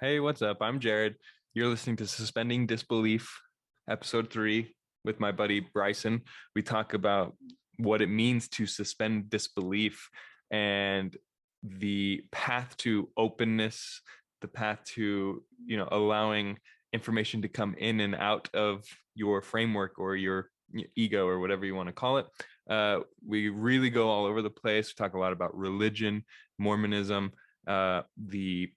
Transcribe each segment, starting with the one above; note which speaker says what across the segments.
Speaker 1: Hey, what's up? I'm Jared. You're listening to Suspending Disbelief, episode 3, with my buddy Bryson. We talk about what it means to suspend disbelief and the path to openness, the path to, allowing information to come in and out of your framework or your ego or whatever you want to call it. We really go all over the place. We talk a lot about religion, Mormonism, the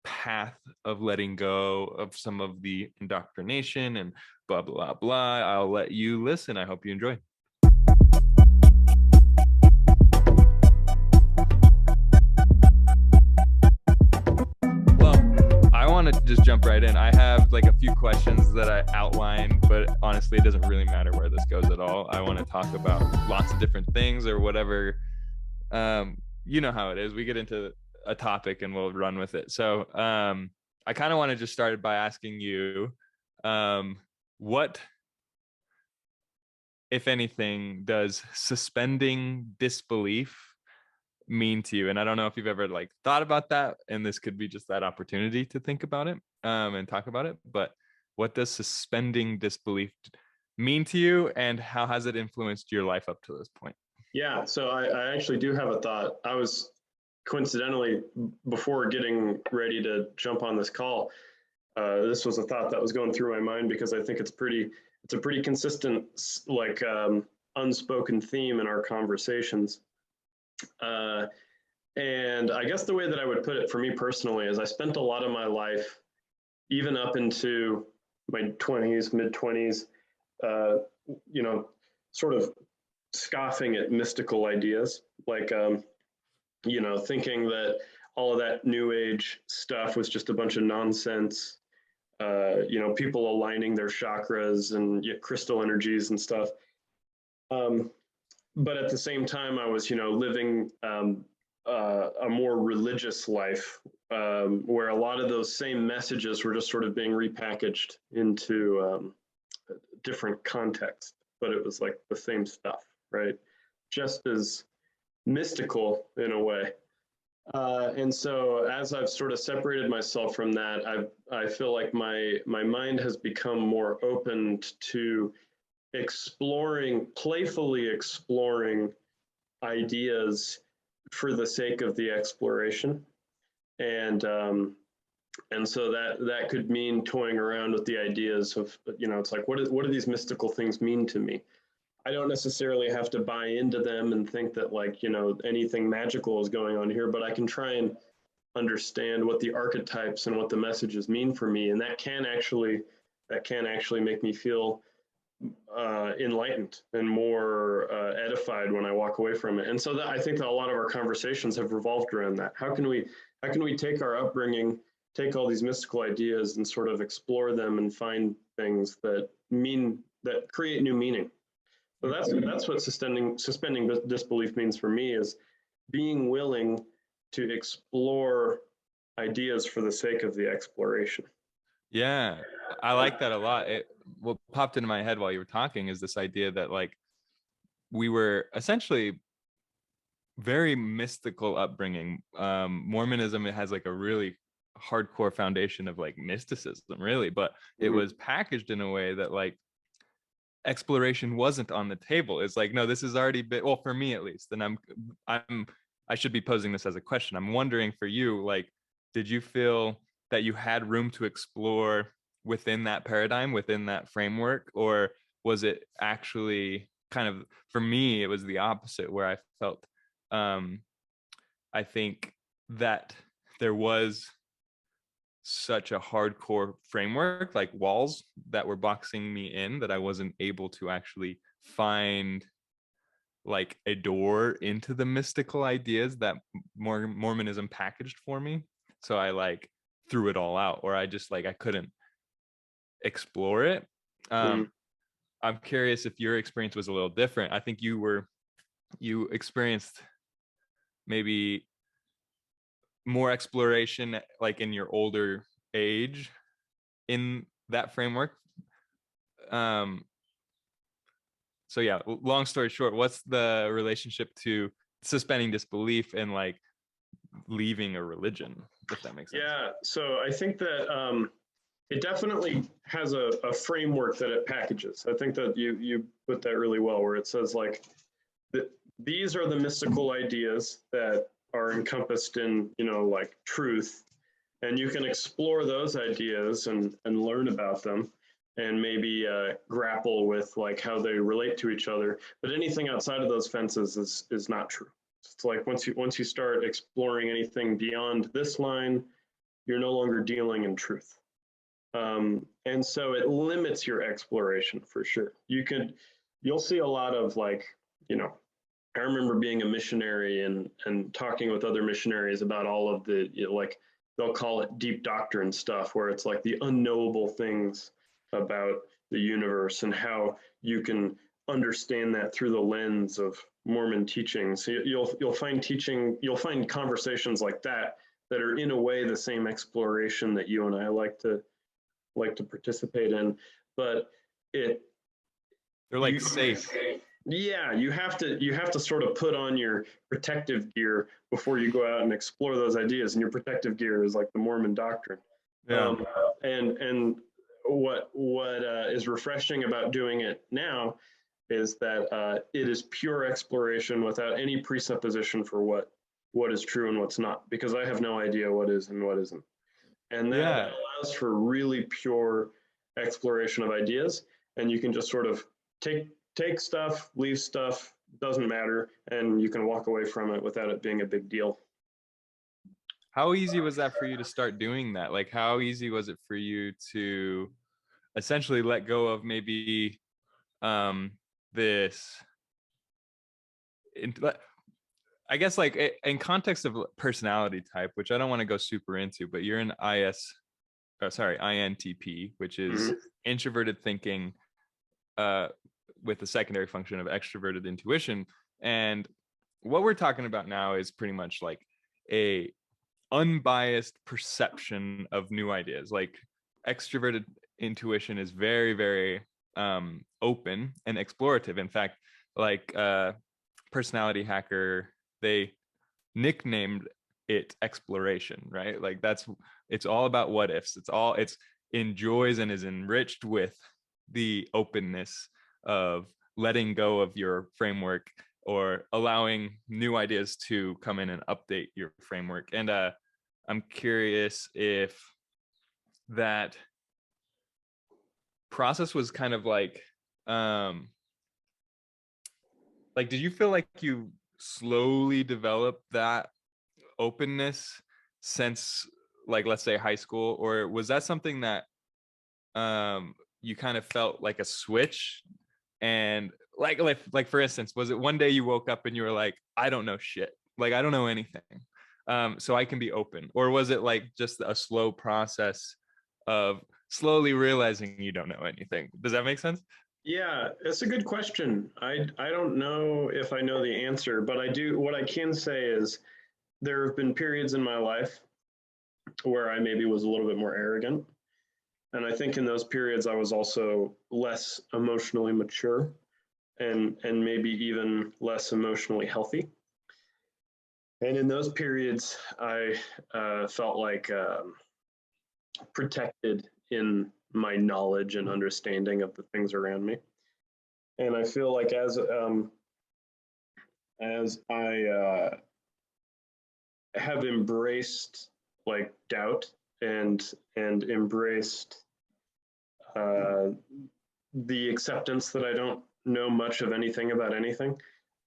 Speaker 1: path of letting go of some of the indoctrination and blah blah blah. I'll let you listen. I hope you enjoy. Well, I want to just jump right in. I have like a few questions that I outlined, but honestly it doesn't really matter where this goes at all. I want to talk about lots of different things or whatever. You know how it is. We get into a topic and we'll run with it. So I kind of want to just start by asking you, what, if anything, does suspending disbelief mean to you? And I don't know if you've ever like thought about that, and this could be just that opportunity to think about it and talk about it. But what does suspending disbelief mean to you, and how has it influenced your life up to this point?
Speaker 2: Yeah, so I actually do have a thought. I was coincidentally, before getting ready to jump on this call, this was a thought that was going through my mind because I think it's a pretty consistent, like unspoken theme in our conversations. And I guess the way that I would put it for me personally is I spent a lot of my life, even up into my 20s, mid 20s, sort of scoffing at mystical ideas, like, thinking that all of that new age stuff was just a bunch of nonsense. People aligning their chakras and crystal energies and stuff. But at the same time, I was, living a more religious life, where a lot of those same messages were just sort of being repackaged into different context, but it was like the same stuff, right? Just as mystical in a way. And so as I've sort of separated myself from that, I feel like my mind has become more open to playfully exploring ideas for the sake of the exploration. And so that could mean toying around with the ideas of, it's like, what do these mystical things mean to me? I don't necessarily have to buy into them and think that, like, anything magical is going on here, but I can try and understand what the archetypes and what the messages mean for me. And that can actually make me feel enlightened and more edified when I walk away from it. And so I think that a lot of our conversations have revolved around that. How can we take our upbringing, take all these mystical ideas and sort of explore them and find things that create new meaning? So that's what suspending disbelief means for me, is being willing to explore ideas for the sake of the exploration.
Speaker 1: Yeah, I like that a lot. What popped into my head while you were talking is this idea that like we were essentially very mystical upbringing. Mormonism, it has like a really hardcore foundation of like mysticism, really, but it was packaged in a way that like exploration wasn't on the table. It's like, no, this has already been, well, for me at least. And I should be posing this as a question. I'm wondering for you, like, did you feel that you had room to explore within that paradigm, within that framework, or was it actually kind of, for me, it was the opposite, where I felt, I think that there was such a hardcore framework, like walls that were boxing me in, that I wasn't able to actually find like a door into the mystical ideas that Mormonism packaged for me. So I like threw it all out, or I just like I couldn't explore it. I'm curious if your experience was a little different. I think you experienced maybe more exploration like in your older age in that framework. So yeah, long story short, what's the relationship to suspending disbelief and like leaving a religion? if that makes sense.
Speaker 2: Yeah, so I think that it definitely has a framework that it packages. I think that you put that really well, where it says like these are the mystical ideas that are encompassed in, you know, like truth, and you can explore those ideas and learn about them, and maybe grapple with like how they relate to each other. But anything outside of those fences is not true. It's like once you start exploring anything beyond this line, you're no longer dealing in truth. And so it limits your exploration for sure. You'll see a lot of like, you know, I remember being a missionary and talking with other missionaries about all of the, you know, like they'll call it deep doctrine stuff, where it's like the unknowable things about the universe and how you can understand that through the lens of Mormon teaching. So you'll find conversations like that are in a way the same exploration that you and I like to participate in, but
Speaker 1: they're like safe.
Speaker 2: Yeah, you have to sort of put on your protective gear before you go out and explore those ideas, and your protective gear is like the Mormon doctrine.
Speaker 1: Yeah.
Speaker 2: And what is refreshing about doing it now is that it is pure exploration without any presupposition for what is true and what's not, because I have no idea what is and what isn't. And that allows for really pure exploration of ideas, and you can just sort of take stuff, leave stuff, doesn't matter, and you can walk away from it without it being a big deal.
Speaker 1: How easy was that for you to start doing that? Like, how easy was it for you to essentially let go of maybe this, I guess, like in context of personality type, which I don't want to go super into, but you're an INTP, which is introverted thinking with a secondary function of extroverted intuition. And what we're talking about now is pretty much like a unbiased perception of new ideas. Like extroverted intuition is very, very open and explorative. In fact, like Personality Hacker, they nicknamed it exploration, right? Like it's all about what ifs. It's enjoys and is enriched with the openness of letting go of your framework or allowing new ideas to come in and update your framework. And I'm curious if that process was kind of like did you feel like you slowly developed that openness since, like, let's say high school, or was that something that you kind of felt like a switch? And like for instance, was it one day you woke up and you were like, I don't know shit, like I don't know anything, so I can be open? Or was it like just a slow process of slowly realizing you don't know anything? Does that make sense?
Speaker 2: Yeah, it's a good question. I don't know if I know the answer, but what I can say is there have been periods in my life where I maybe was a little bit more arrogant. And I think in those periods I was also less emotionally mature and maybe even less emotionally healthy. And in those periods, I felt like protected in my knowledge and understanding of the things around me. And I feel like as I have embraced like doubt and embraced the acceptance that I don't know much of anything about anything,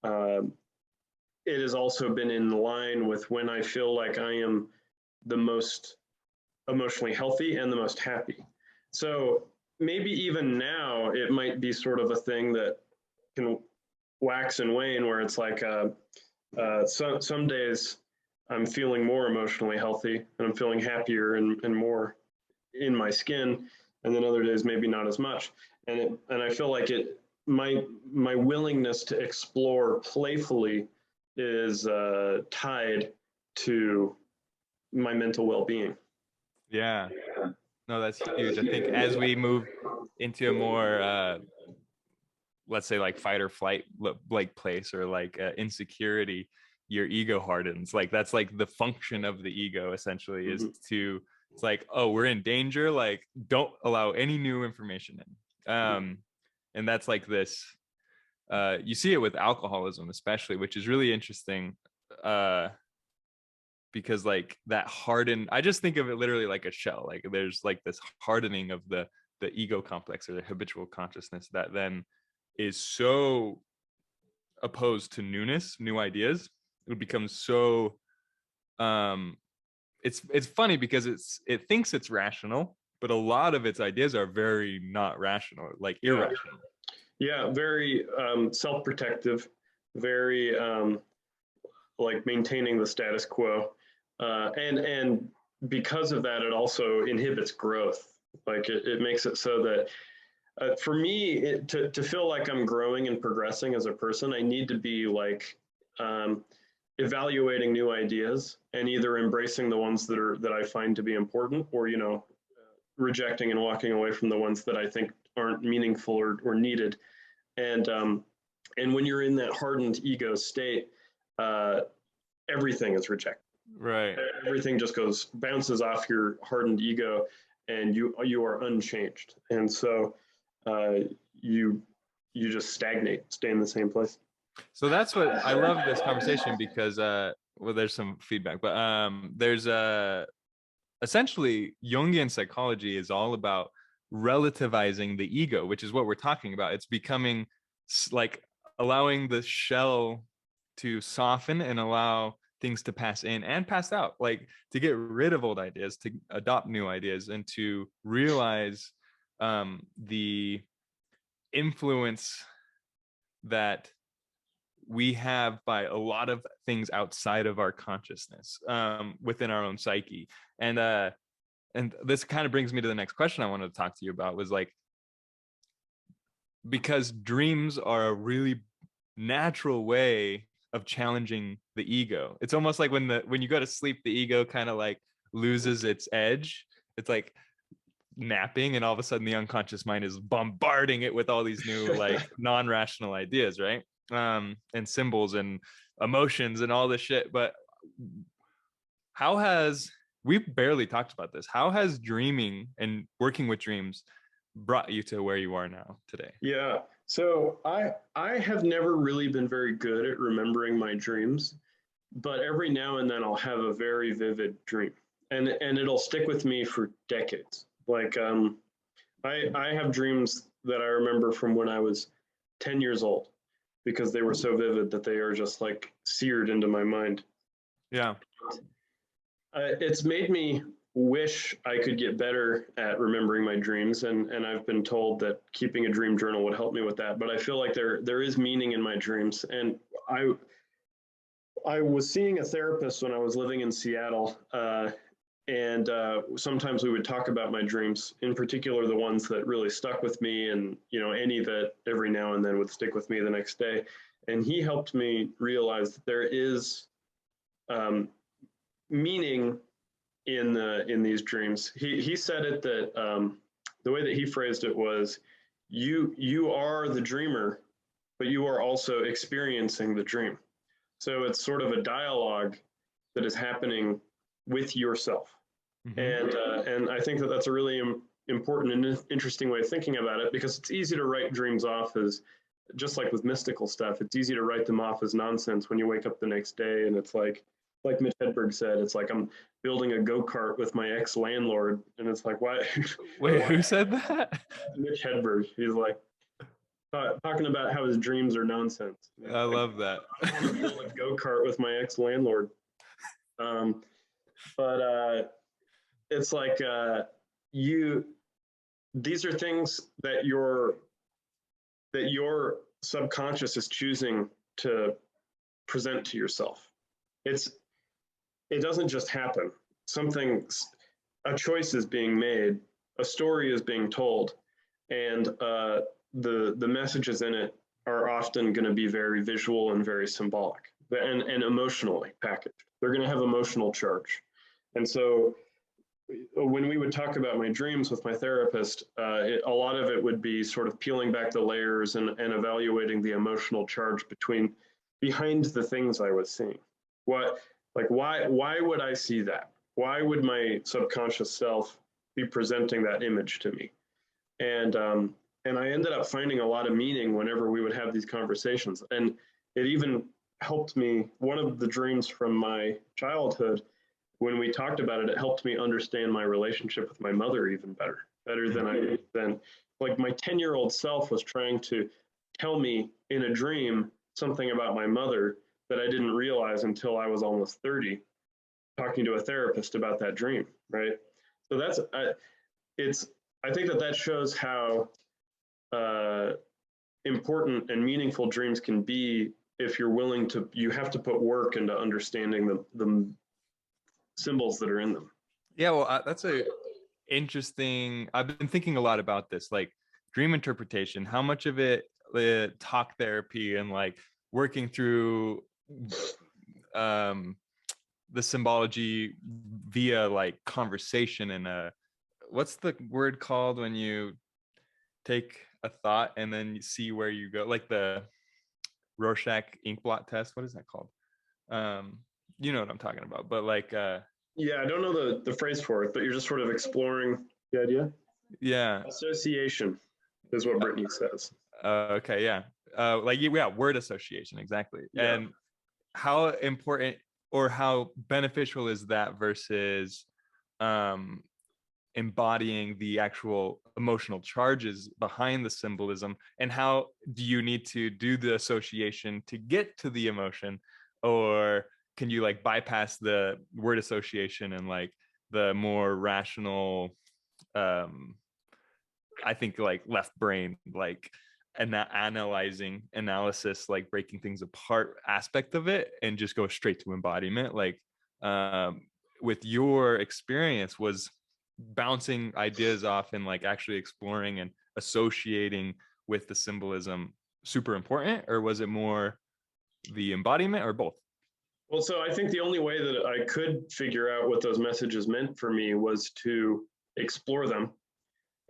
Speaker 2: it has also been in line with when I feel like I am the most emotionally healthy and the most happy. So maybe even now it might be sort of a thing that can wax and wane, where it's like some days I'm feeling more emotionally healthy and I'm feeling happier and more in my skin, and then other days maybe not as much. And I feel like my willingness to explore playfully is tied to my mental well-being.
Speaker 1: Yeah. No, that's huge. I think as we move into a more let's say like fight or flight like place, or like insecurity, your ego hardens. Like that's like the function of the ego essentially, is to, it's like, oh, we're in danger, like don't allow any new information in. And that's like this, you see it with alcoholism especially, which is really interesting, because like that harden, I just think of it literally like a shell. Like there's like this hardening of the ego complex or the habitual consciousness that then is so opposed to newness, new ideas. It becomes so it's funny because it thinks it's rational, but a lot of its ideas are very not rational, like irrational.
Speaker 2: Yeah, very self-protective, very like maintaining the status quo, and because of that, it also inhibits growth. Like it makes it so that for me, to feel like I'm growing and progressing as a person, I need to be like evaluating new ideas and either embracing the ones that I find to be important, or rejecting and walking away from the ones that I think aren't meaningful or needed. And when you're in that hardened ego state, everything is rejected.
Speaker 1: Right.
Speaker 2: Everything just bounces off your hardened ego, and you are unchanged. And so you just stagnate, stay in the same place.
Speaker 1: So that's what I love this conversation, because well, there's some feedback, but there's essentially Jungian psychology is all about relativizing the ego, which is what we're talking about. It's becoming like allowing the shell to soften and allow things to pass in and pass out, like to get rid of old ideas, to adopt new ideas, and to realize the influence that we have by a lot of things outside of our consciousness, within our own psyche. And this kind of brings me to the next question I wanted to talk to you about, was like, because dreams are a really natural way of challenging the ego. It's almost like when you go to sleep, the ego kind of like loses its edge. It's like napping, and all of a sudden the unconscious mind is bombarding it with all these new like non-rational ideas, right? And symbols and emotions and all this shit. But we've barely talked about this. How has dreaming and working with dreams brought you to where you are now today?
Speaker 2: Yeah. So I have never really been very good at remembering my dreams, but every now and then I'll have a very vivid dream, and it'll stick with me for decades. Like I have dreams that I remember from when I was 10 years old, because they were so vivid that they are just like seared into my mind.
Speaker 1: Yeah.
Speaker 2: It's made me wish I could get better at remembering my dreams, and I've been told that keeping a dream journal would help me with that. But I feel like there is meaning in my dreams, and I was seeing a therapist when I was living in Seattle, and sometimes we would talk about my dreams, in particular the ones that really stuck with me, and any that every now and then would stick with me the next day. And he helped me realize that there is meaning in these dreams. He said it that the way that he phrased it was, you are the dreamer, but you are also experiencing the dream. So it's sort of a dialogue that is happening with yourself. Mm-hmm. And I think that that's a really important and interesting way of thinking about it, because it's easy to write dreams off as, just like with mystical stuff, it's easy to write them off as nonsense when you wake up the next day, and it's like Mitch Hedberg said, it's like I'm building a go-kart with my ex-landlord, and it's like, why?
Speaker 1: Wait, who said that?
Speaker 2: Mitch Hedberg. He's like talking about how his dreams are nonsense.
Speaker 1: I love that.
Speaker 2: I want to build a go-kart with my ex-landlord. But it's like these are things that your subconscious is choosing to present to yourself. It doesn't just happen. A choice is being made, a story is being told, and the messages in it are often going to be very visual and very symbolic, and emotionally packaged. They're going to have emotional charge. And so when we would talk about my dreams with my therapist, a lot of it would be sort of peeling back the layers and evaluating the emotional charge behind the things I was seeing. What, like, why would I see that? Why would my subconscious self be presenting that image to me? And I ended up finding a lot of meaning whenever we would have these conversations. And it even helped me. One of the dreams from my childhood, when we talked about it, it helped me understand my relationship with my mother even better, than like my 10-year-old self was trying to tell me in a dream something about my mother that I didn't realize until I was almost 30, talking to a therapist about that dream, right? So that's I think that shows how important and meaningful dreams can be if you're willing to. You have to put work into understanding the symbols that are in them.
Speaker 1: Yeah, well, that's a interesting. I've been thinking a lot about this, like dream interpretation. How much of it, talk therapy and like working through the symbology via like conversation and what's the word called when you take a thought and then you see where you go, like the Rorschach ink blot test. What is that called? You know what I'm talking about, but like
Speaker 2: yeah, I don't know the phrase for it, but you're just sort of exploring the idea.
Speaker 1: Yeah,
Speaker 2: association is what Brittany says.
Speaker 1: Okay, yeah, word association, exactly.
Speaker 2: Yeah.
Speaker 1: And how important or how beneficial is that versus embodying the actual emotional charges behind the symbolism, and how do you need to do the association to get to the emotion, or can you like bypass the word association and like the more rational I think like left brain, like analysis, like breaking things apart aspect of it, and just go straight to embodiment? Like with your experience, was bouncing ideas off and like actually exploring and associating with the symbolism super important, or was it more the embodiment, or both?
Speaker 2: Well, so I think the only way that I could figure out what those messages meant for me was to explore them.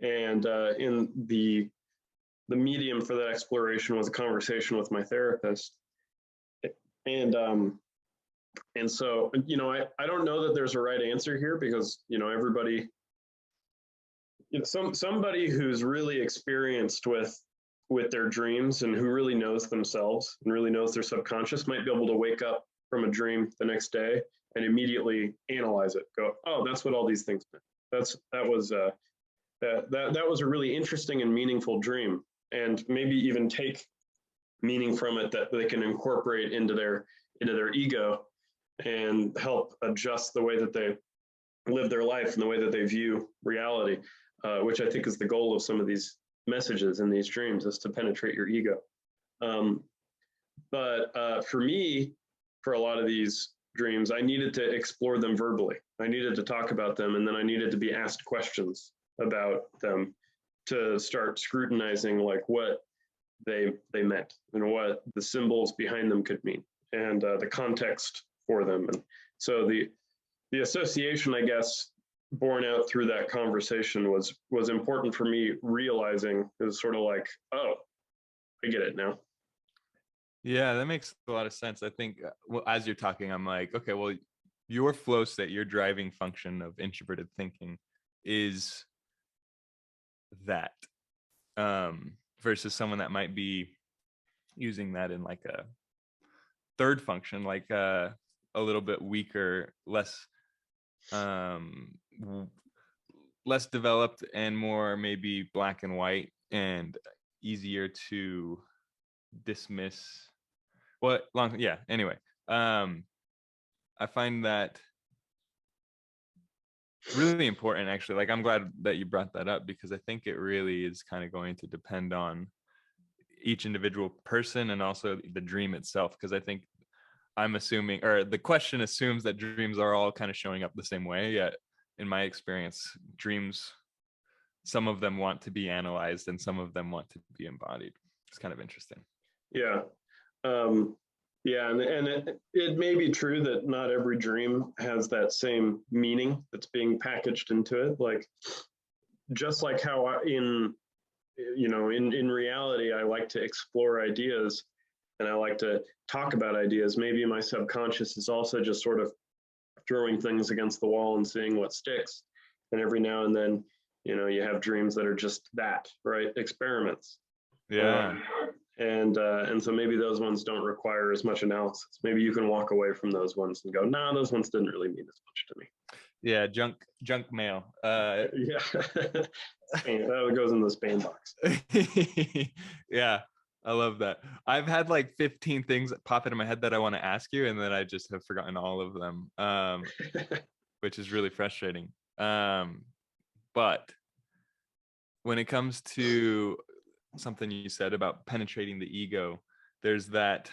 Speaker 2: And in the medium for that exploration was a conversation with my therapist. And so, you know, I don't know that there's a right answer here, because, you know, everybody, you know, somebody who's really experienced with their dreams and who really knows themselves and really knows their subconscious might be able to wake up from a dream the next day and immediately analyze it, go, oh, that's what all these things meant. That was a really interesting and meaningful dream, and maybe even take meaning from it that they can incorporate into their ego and help adjust the way that they live their life and the way that they view reality, which I think is the goal of some of these messages in these dreams, is to penetrate your ego. But for me, for a lot of these dreams, I needed to explore them verbally. I needed to talk about them, and then I needed to be asked questions about them to start scrutinizing like what they meant and what the symbols behind them could mean, and the context for them. And so the association, I guess, born out through that conversation was important for me realizing. It was sort of like, oh, I get it now.
Speaker 1: Yeah, that makes a lot of sense. I think as you're talking, I'm like, okay, well, your flow state, your driving function of introverted thinking is that, versus someone that might be using that in like a third function, like a little bit weaker, less less developed, and more maybe black and white, and easier to dismiss. Anyway, I find that really important, actually. Like, I'm glad that you brought that up, because I think it really is kind of going to depend on each individual person and also the dream itself, because I think I'm assuming, or the question assumes, that dreams are all kind of showing up the same way. Yet in my experience, dreams, some of them want to be analyzed and some of them want to be embodied. It's kind of interesting.
Speaker 2: Yeah. Yeah, and it may be true that not every dream has that same meaning that's being packaged into it. Like, just like how in reality, I like to explore ideas. and I like to talk about ideas. Maybe my subconscious is also just sort of throwing things against the wall and seeing what sticks. And every now and then, you have dreams that are just that, right? Experiments.
Speaker 1: Yeah.
Speaker 2: And so maybe those ones don't require as much analysis. Maybe you can walk away from those ones and go, nah, those ones didn't really mean as much to me.
Speaker 1: Yeah, junk mail.
Speaker 2: Yeah, that goes in the spam box.
Speaker 1: Yeah, I love that. I've had like 15 things pop into my head that I want to ask you, and then I just have forgotten all of them, which is really frustrating. But when it comes to something you said about penetrating the ego, there's that.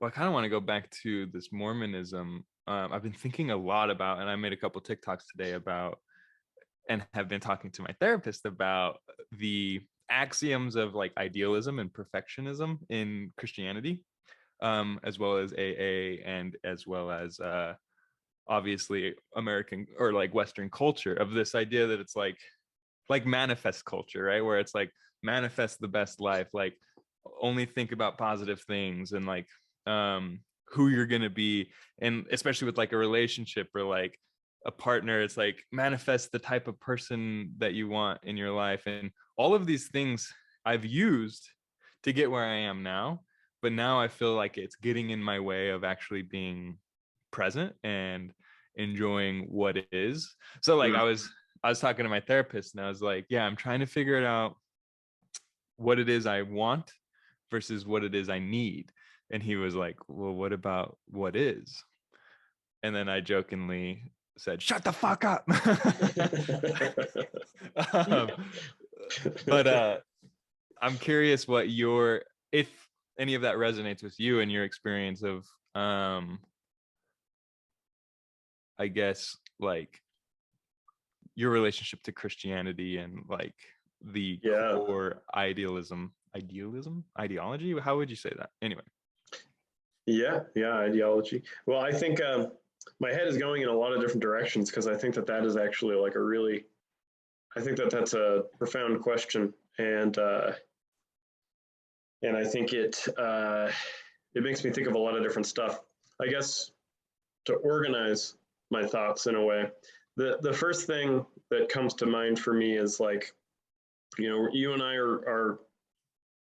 Speaker 1: Well, I kind of want to go back to this Mormonism. I've been thinking a lot about, and I made a couple TikToks today about, and have been talking to my therapist about the axioms of like idealism and perfectionism in Christianity, as well as AA, and as well as obviously American or like Western culture, of this idea that it's like manifest culture, right? Where it's like manifest the best life, like only think about positive things, and like who you're going to be. And especially with like a relationship or like a partner, it's like manifest the type of person that you want in your life. And all of these things I've used to get where I am now, but now I feel like it's getting in my way of actually being present and enjoying what it is. So like I was talking to my therapist, and I was like, yeah, I'm trying to figure it out, what it is I want versus what it is I need. And he was like, well, what about what is? And then I jokingly said, shut the fuck up. um, but I'm curious what if any of that resonates with you and your experience of, I guess, like your relationship to Christianity and like the core ideology. How would you say that? Anyway.
Speaker 2: Yeah, ideology. Well, I think my head is going in a lot of different directions, because I think that is actually like I think that's a profound question, and I think it makes me think of a lot of different stuff. I guess to organize my thoughts in a way, the first thing that comes to mind for me is like, you and I are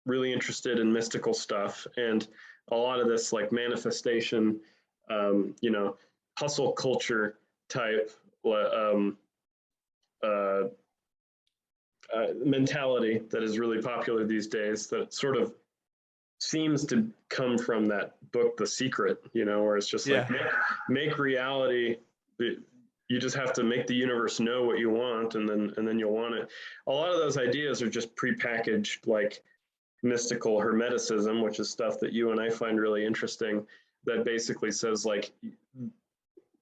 Speaker 2: really interested in mystical stuff, and a lot of this like manifestation, hustle culture type mentality that is really popular these days, that sort of seems to come from that book, The Secret, where it's just like, make reality. You just have to make the universe know what you want, and then you'll want it. A lot of those ideas are just prepackaged, like mystical hermeticism, which is stuff that you and I find really interesting, that basically says like,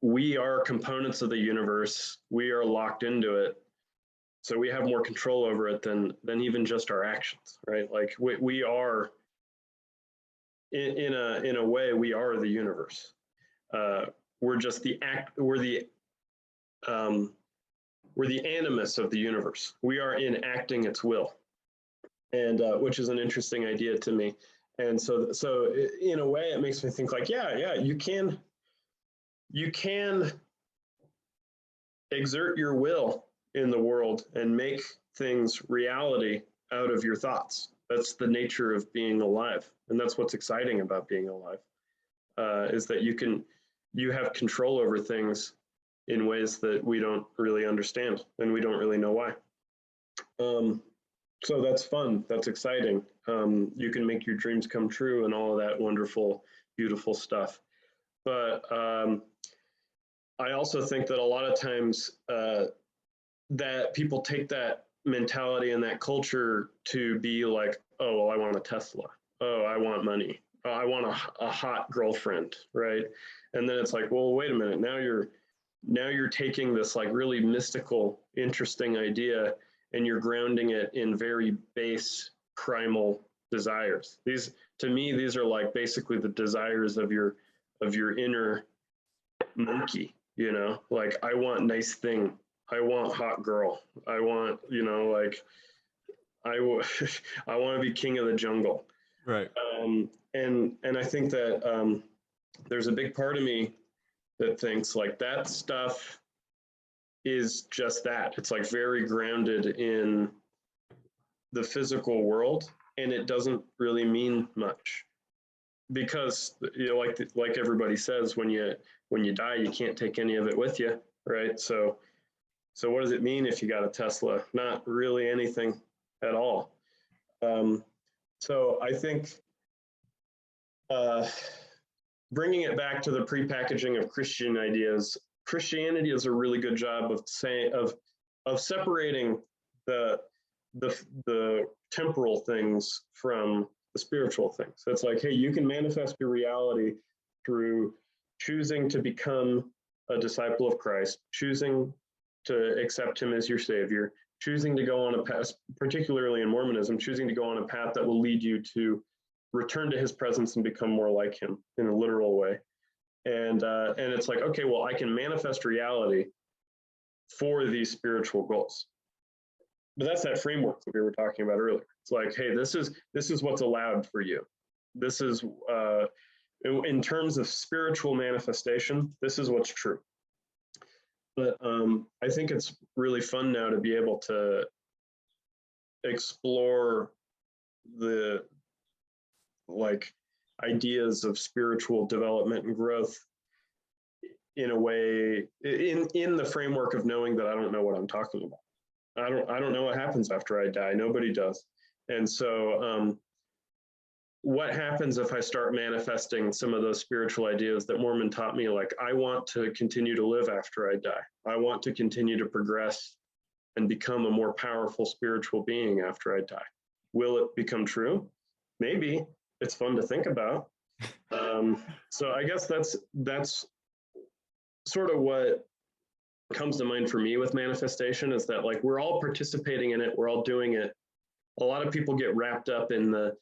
Speaker 2: we are components of the universe, we are locked into it, so we have more control over it than even just our actions, right? Like we are, in a way, we are the universe. We're just we're the animus of the universe. We are enacting its will, and which is an interesting idea to me. And so in a way, it makes me think like, yeah, you can exert your will in the world and make things reality out of your thoughts. That's the nature of being alive, and that's what's exciting about being alive, is that you have control over things in ways that we don't really understand, and we don't really know why. So that's fun. That's exciting. You can make your dreams come true and all of that wonderful, beautiful stuff. But I also think that a lot of times that people take that mentality and that culture to be like, oh, well, I want a Tesla. Oh, I want money. Oh, I want a hot girlfriend, right? And then it's like, well, wait a minute. Now you're taking this like really mystical, interesting idea, and you're grounding it in very base primal desires. To me, these are like basically the desires of your inner monkey, like, I want nice thing. I want hot girl. I want, like, I want to be king of the jungle.
Speaker 1: Right.
Speaker 2: And I think that there's a big part of me that thinks like that stuff is just that. It's like very grounded in the physical world, and it doesn't really mean much because like everybody says, when you die, you can't take any of it with you, right? So what does it mean if you got a Tesla? Not really anything at all. So I think bringing it back to the prepackaging of Christian ideas, Christianity does a really good job of saying of separating the temporal things from the spiritual things. So it's like, hey, you can manifest your reality through choosing to become a disciple of Christ, choosing to accept him as your savior, choosing to go on a path, particularly in Mormonism, choosing to go on a path that will lead you to return to his presence and become more like him in a literal way. And it's like, okay, well, I can manifest reality for these spiritual goals. But that's that framework that we were talking about earlier. It's like, hey, this is what's allowed for you. This is in terms of spiritual manifestation, this is what's true. But I think it's really fun now to be able to explore the like ideas of spiritual development and growth in a way, in the framework of knowing that I don't know what I'm talking about. I don't know what happens after I die. Nobody does. And so what happens if I start manifesting some of those spiritual ideas that Mormon taught me? Like, I want to continue to live after I die. I want to continue to progress and become a more powerful spiritual being after I die. Will it become true? Maybe. It's fun to think about. So I guess that's sort of what comes to mind for me with manifestation, is that like we're all participating in it, we're all doing it. A lot of people get wrapped up in the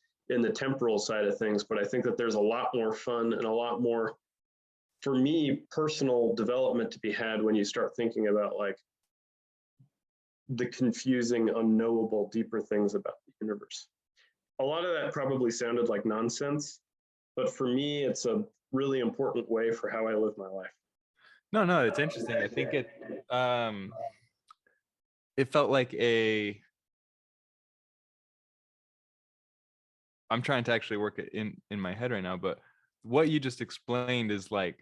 Speaker 2: temporal side of things, but I think that there's a lot more fun and a lot more, for me, personal development to be had when you start thinking about like the confusing, unknowable, deeper things about the universe. A lot of that probably sounded like nonsense, but for me, it's a really important way for how I live my life.
Speaker 1: No, it's interesting. I think it felt like I'm trying to actually work it in my head right now, but what you just explained is like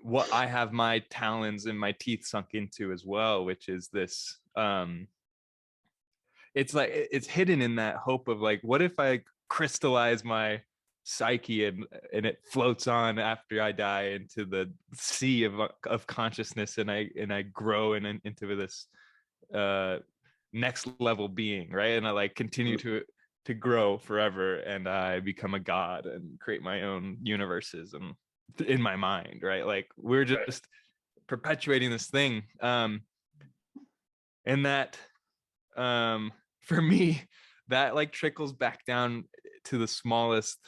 Speaker 1: what I have my talons and my teeth sunk into as well, which is this it's like it's hidden in that hope of like, what if I crystallize my psyche and it floats on after I die into the sea of consciousness, and I grow into this next level being, right? And I like continue to grow forever, and I become a god and create my own universes and in my mind, right? Like we're just perpetuating this thing. And that for me, that like trickles back down to the smallest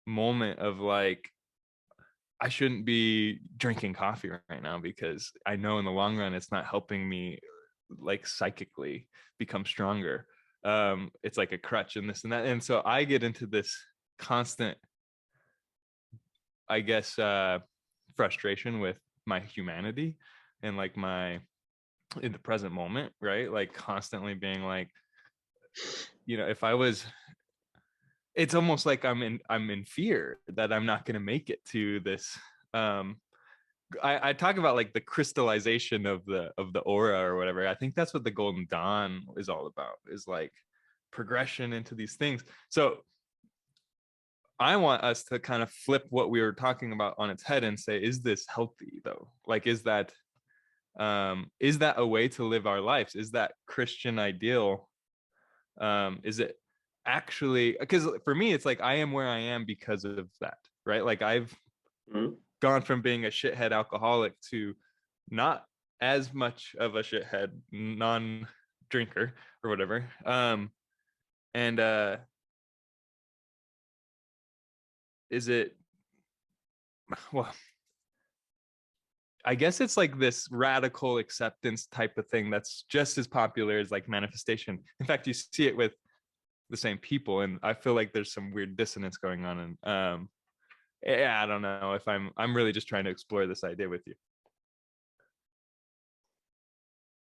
Speaker 1: moment of like, I shouldn't be drinking coffee right now because I know in the long run it's not helping me like psychically become stronger. It's like a crutch and this and that. And so I get into this constant, I guess, frustration with my humanity and like my in the present moment, right? Like constantly being like, if I was, it's almost like I'm in fear that I'm not going to make it to this. I talk about like the crystallization of the aura or whatever. I think that's what the Golden Dawn is all about, is like progression into these things. So I want us to kind of flip what we were talking about on its head and say, is this healthy though? Like, is that a way to live our lives? Is that Christian ideal? Is it actually, because for me, it's like I am where I am because of that, right? Like I've gone from being a shithead alcoholic to not as much of a shithead non-drinker or whatever. And is it, well, I guess it's like this radical acceptance type of thing that's just as popular as like manifestation. In fact, you see it with the same people, and I feel like there's some weird dissonance going on. And yeah, I don't know if I'm really just trying to explore this idea with you.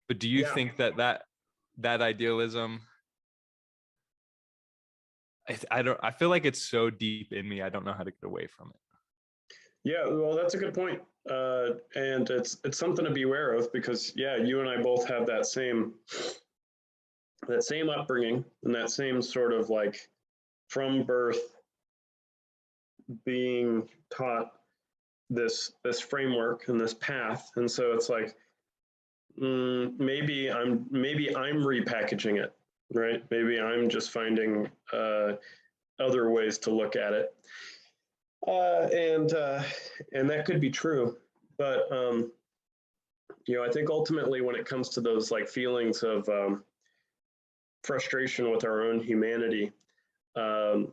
Speaker 1: But do you think that idealism? I feel like it's so deep in me. I don't know how to get away from it.
Speaker 2: Yeah, well, that's a good point. And it's something to be aware of, because yeah, you and I both have that same upbringing and that same sort of like from birth being taught this framework and this path. And so it's like, maybe I'm repackaging it, right? Maybe I'm just finding other ways to look at it. And that could be true, but I think ultimately when it comes to those like feelings of frustration with our own humanity, I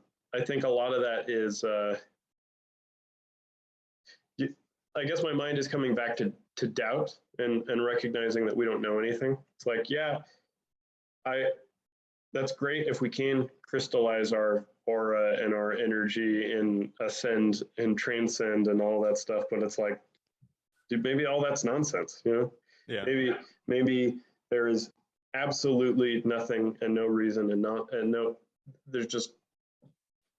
Speaker 2: think a lot of that is, I guess my mind is coming back to doubt and recognizing that we don't know anything. It's like, yeah, that's great if we can crystallize our aura and our energy and ascend and transcend and all that stuff, but it's like, dude, maybe all that's nonsense,
Speaker 1: Yeah.
Speaker 2: Maybe there is absolutely nothing and no reason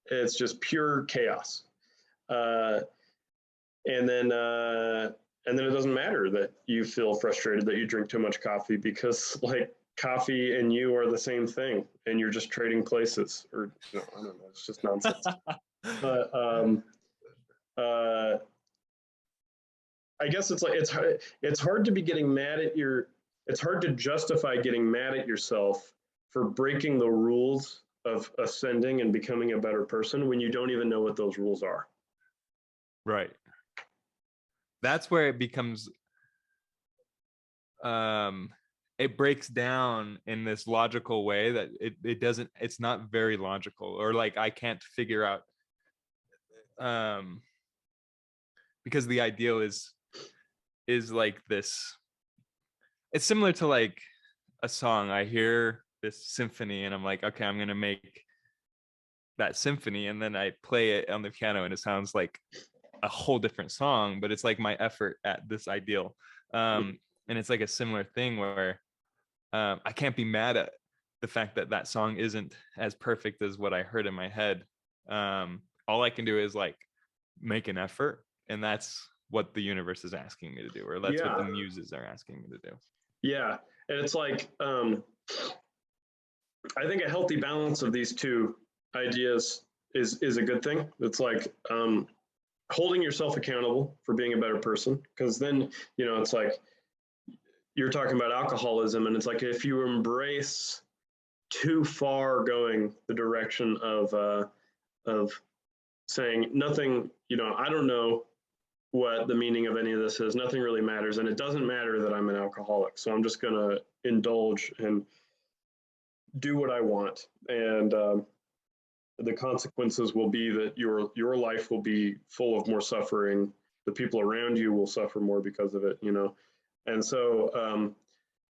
Speaker 2: it's just pure chaos. And then it doesn't matter that you feel frustrated that you drink too much coffee, because like coffee and you are the same thing, and you're just trading places, or I don't know, it's just nonsense. But I guess it's like it's hard to be getting mad at it's hard to justify getting mad at yourself for breaking the rules of ascending and becoming a better person when you don't even know what those rules are.
Speaker 1: Right. That's where it becomes it breaks down in this logical way that it's not very logical, or like I can't figure out, because the ideal is like this. It's similar to like a song. I hear this symphony and I'm like, okay, I'm gonna make that symphony, and then I play it on the piano and it sounds like a whole different song, but it's like my effort at this ideal. And it's like a similar thing where I can't be mad at the fact that that song isn't as perfect as what I heard in my head. All I can do is like make an effort, and that's what the universe is asking me to do, or that's what the muses are asking me to do.
Speaker 2: Yeah, and it's like I think a healthy balance of these two ideas is a good thing. It's like holding yourself accountable for being a better person, because then it's like you're talking about alcoholism, and it's like if you embrace too far going the direction of saying nothing, I don't know what the meaning of any of this is, nothing really matters, and it doesn't matter that I'm an alcoholic, so I'm just going to indulge and do what I want, and the consequences will be that your life will be full of more suffering. The people around you will suffer more because of it, and so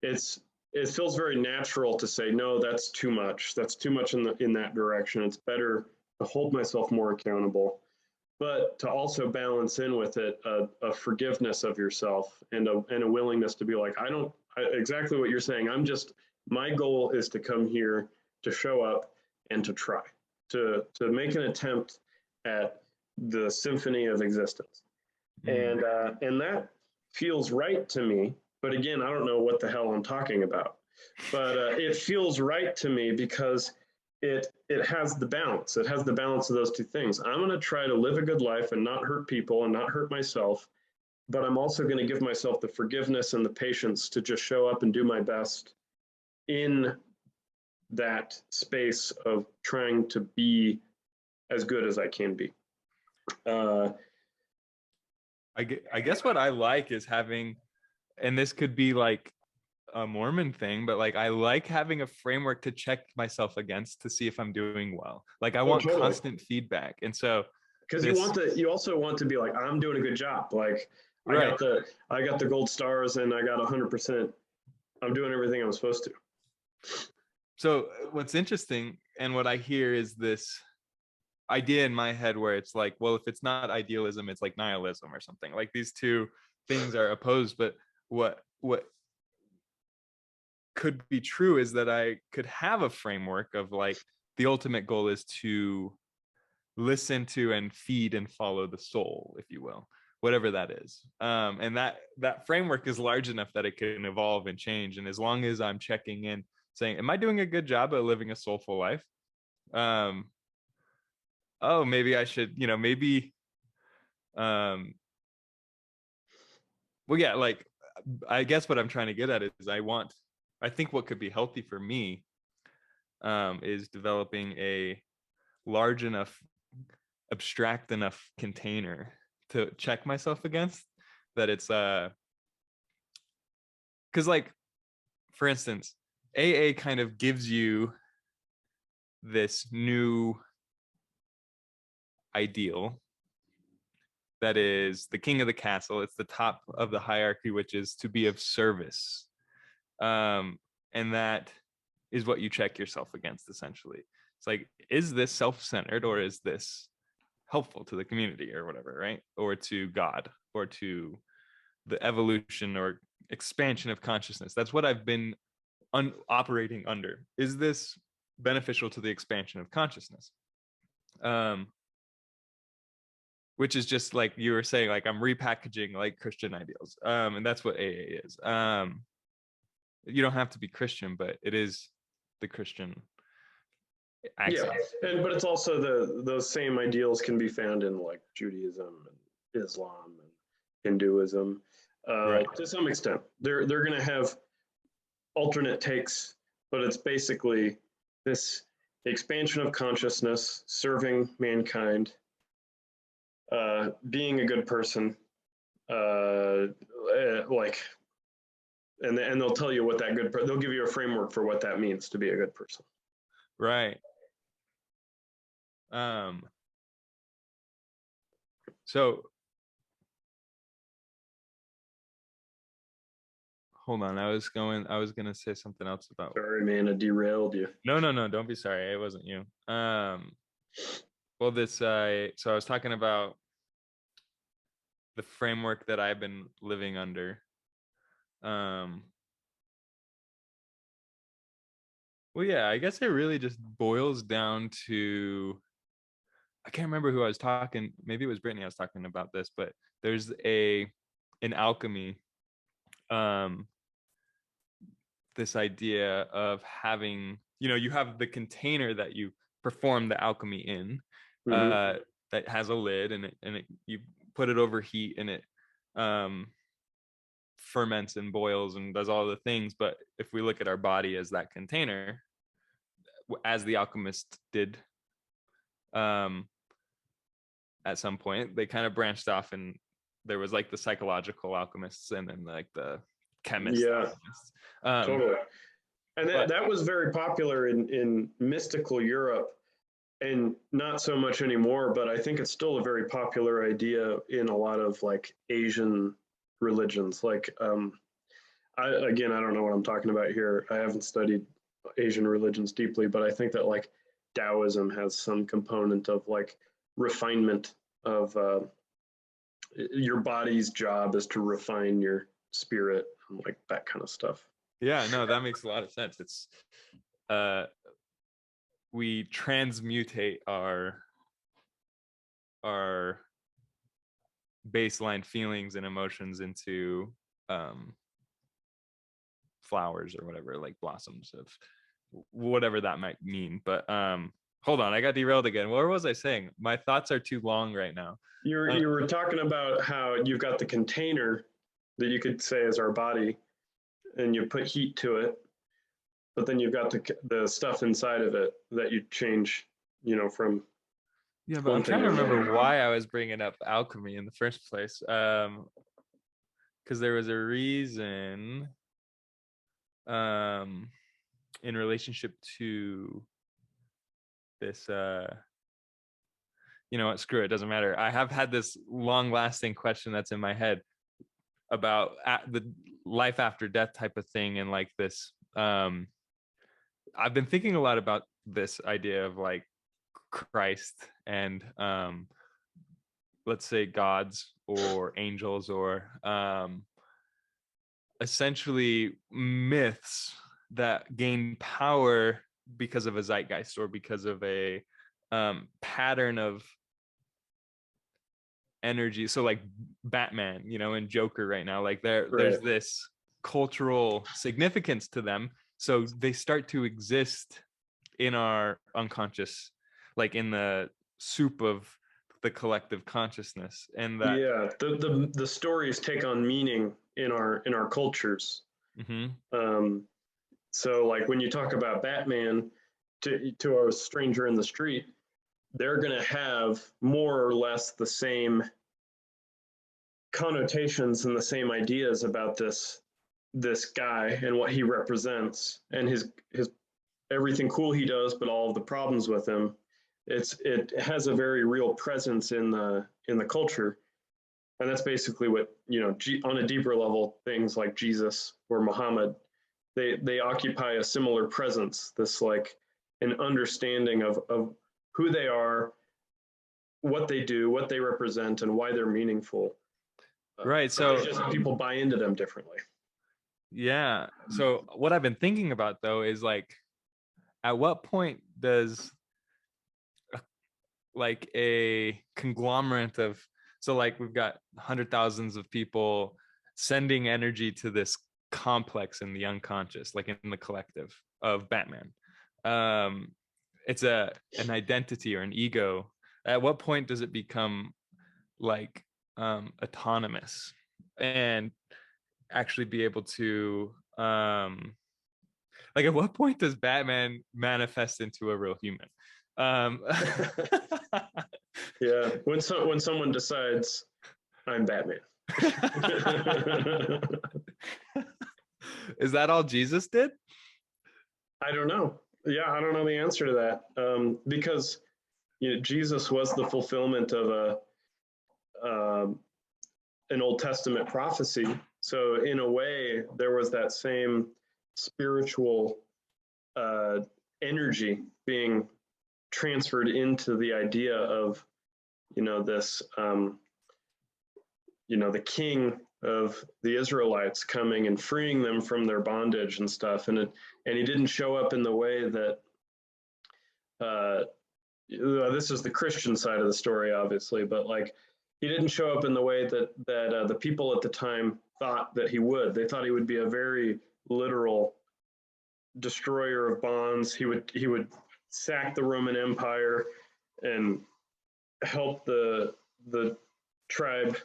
Speaker 2: it feels very natural to say, no, that's too much. That's too much in that direction. It's better to hold myself more accountable, but to also balance in with it a forgiveness of yourself and a willingness to be like, exactly what you're saying. My goal is to come here to show up and to try to make an attempt at the symphony of existence. And that feels right to me. But again, I don't know what the hell I'm talking about. But it feels right to me because it has the balance. It has the balance of those two things. I'm going to try to live a good life and not hurt people and not hurt myself. But I'm also going to give myself the forgiveness and the patience to just show up and do my best in that space of trying to be as good as I can be.
Speaker 1: I guess what I like is having, and this could be like a Mormon thing, but like I like having a framework to check myself against to see if I'm doing well. Like I want constant feedback. And so
Speaker 2: because you also want to be like, I'm doing a good job. Like
Speaker 1: Right.
Speaker 2: I got the gold stars and I got 100%. I'm doing everything I'm supposed to.
Speaker 1: So what's interesting and what I hear is this idea in my head where it's like, well, if it's not idealism, it's like nihilism or something. Like these two things are opposed, but what could be true is that I could have a framework of like the ultimate goal is to listen to and feed and follow the soul, if you will, whatever that is. And that framework is large enough that it can evolve and change. And as long as I'm checking in, saying, am I doing a good job at living a soulful life? Oh, maybe I should, maybe, well, yeah, like, I guess what I'm trying to get at is I think what could be healthy for me is developing a large enough, abstract enough container to check myself against, that it's because like, for instance, AA kind of gives you this new ideal that is the king of the castle. It's the top of the hierarchy, which is to be of service. And that is what you check yourself against, essentially. It's like, is this self-centered or is this helpful to the community or whatever, right? Or to God or to the evolution or expansion of consciousness. That's what I've been operating under. Is this beneficial to the expansion of consciousness? Which is just like you were saying, like I'm repackaging like Christian ideals. And that's what AA is. You don't have to be Christian, but it is the Christian access.
Speaker 2: Yeah, but it's also those same ideals can be found in like Judaism and Islam and Hinduism,
Speaker 1: Right.
Speaker 2: to some extent. They're going to have alternate takes, but it's basically this expansion of consciousness, serving mankind, being a good person, like, and they'll tell you what that they'll give you a framework for what that means to be a good person.
Speaker 1: Right. So hold on, I was gonna say something else about.
Speaker 2: Sorry, man, I derailed you.
Speaker 1: No, don't be sorry. It wasn't you. Well, so I was talking about the framework that I've been living under. Well, yeah, I guess it really just boils down to, I can't remember who I was talking. Maybe it was Brittany I was talking about this, but there's in alchemy, this idea of having, you have the container that you perform the alchemy in, that has a lid, and you put it over heat, and it ferments and boils and does all the things. But if we look at our body as that container, as the alchemist did, at some point they kind of branched off, and there was like the psychological alchemists and then like the chemists.
Speaker 2: Yeah, totally. And that was very popular in mystical Europe, and not so much anymore, but I think it's still a very popular idea in a lot of like Asian religions. Like, I don't know what I'm talking about here. I haven't studied Asian religions deeply, but I think that like Taoism has some component of like refinement of your body's job is to refine your spirit and like that kind of stuff.
Speaker 1: Yeah, no, that makes a lot of sense. It's we transmutate our baseline feelings and emotions into flowers or whatever, like blossoms of whatever that might mean. But hold on, I got derailed again. What was I saying? My thoughts are too long right now.
Speaker 2: You were talking about how you've got the container that you could say is our body, and you put heat to it, but then you've got the stuff inside of it that you change, from.
Speaker 1: Yeah, but I'm trying to remember why I was bringing up alchemy in the first place. Because there was a reason in relationship to this, you know what, screw it, doesn't matter. I have had this long lasting question that's in my head. about the life after death type of thing, and like this I've been thinking a lot about this idea of like Christ and let's say gods or angels or essentially myths that gain power because of a zeitgeist or because of a pattern of energy. So like Batman, you know, and Joker right now, like there's this cultural significance to them, so they start to exist in our unconscious, like in the soup of the collective consciousness. And that
Speaker 2: the stories take on meaning in our cultures. So like when you talk about Batman to a stranger in the street, they're going to have more or less the same connotations and the same ideas about this guy and what he represents and his everything cool he does, but all of the problems with him. It has a very real presence in the culture, and that's basically what, you know, on a deeper level, things like Jesus or Muhammad, they occupy a similar presence. This like an understanding of who they are, what they do, what they represent, and why they're meaningful.
Speaker 1: Right. So
Speaker 2: just people buy into them differently.
Speaker 1: Yeah. So what I've been thinking about though is like, at what point does like a conglomerate of, so like we've got 100,000s of people sending energy to this complex in the unconscious, like in the collective of Batman. It's an identity or an ego. At what point does it become like autonomous and actually be able to like at what point does Batman manifest into a real human?
Speaker 2: Yeah, when someone decides I'm Batman.
Speaker 1: Is that all Jesus did?
Speaker 2: I don't know. Yeah, I don't know the answer to that, because, you know, Jesus was the fulfillment of an Old Testament prophecy. So in a way, there was that same spiritual energy being transferred into the idea of, you know, this, you know, the king of the Israelites coming and freeing them from their bondage and stuff. And he didn't show up in the way that, this is the Christian side of the story, obviously, but like he didn't show up in the way that the people at the time thought that he would. They thought he would be a very literal destroyer of bonds. He would sack the Roman Empire and help the tribe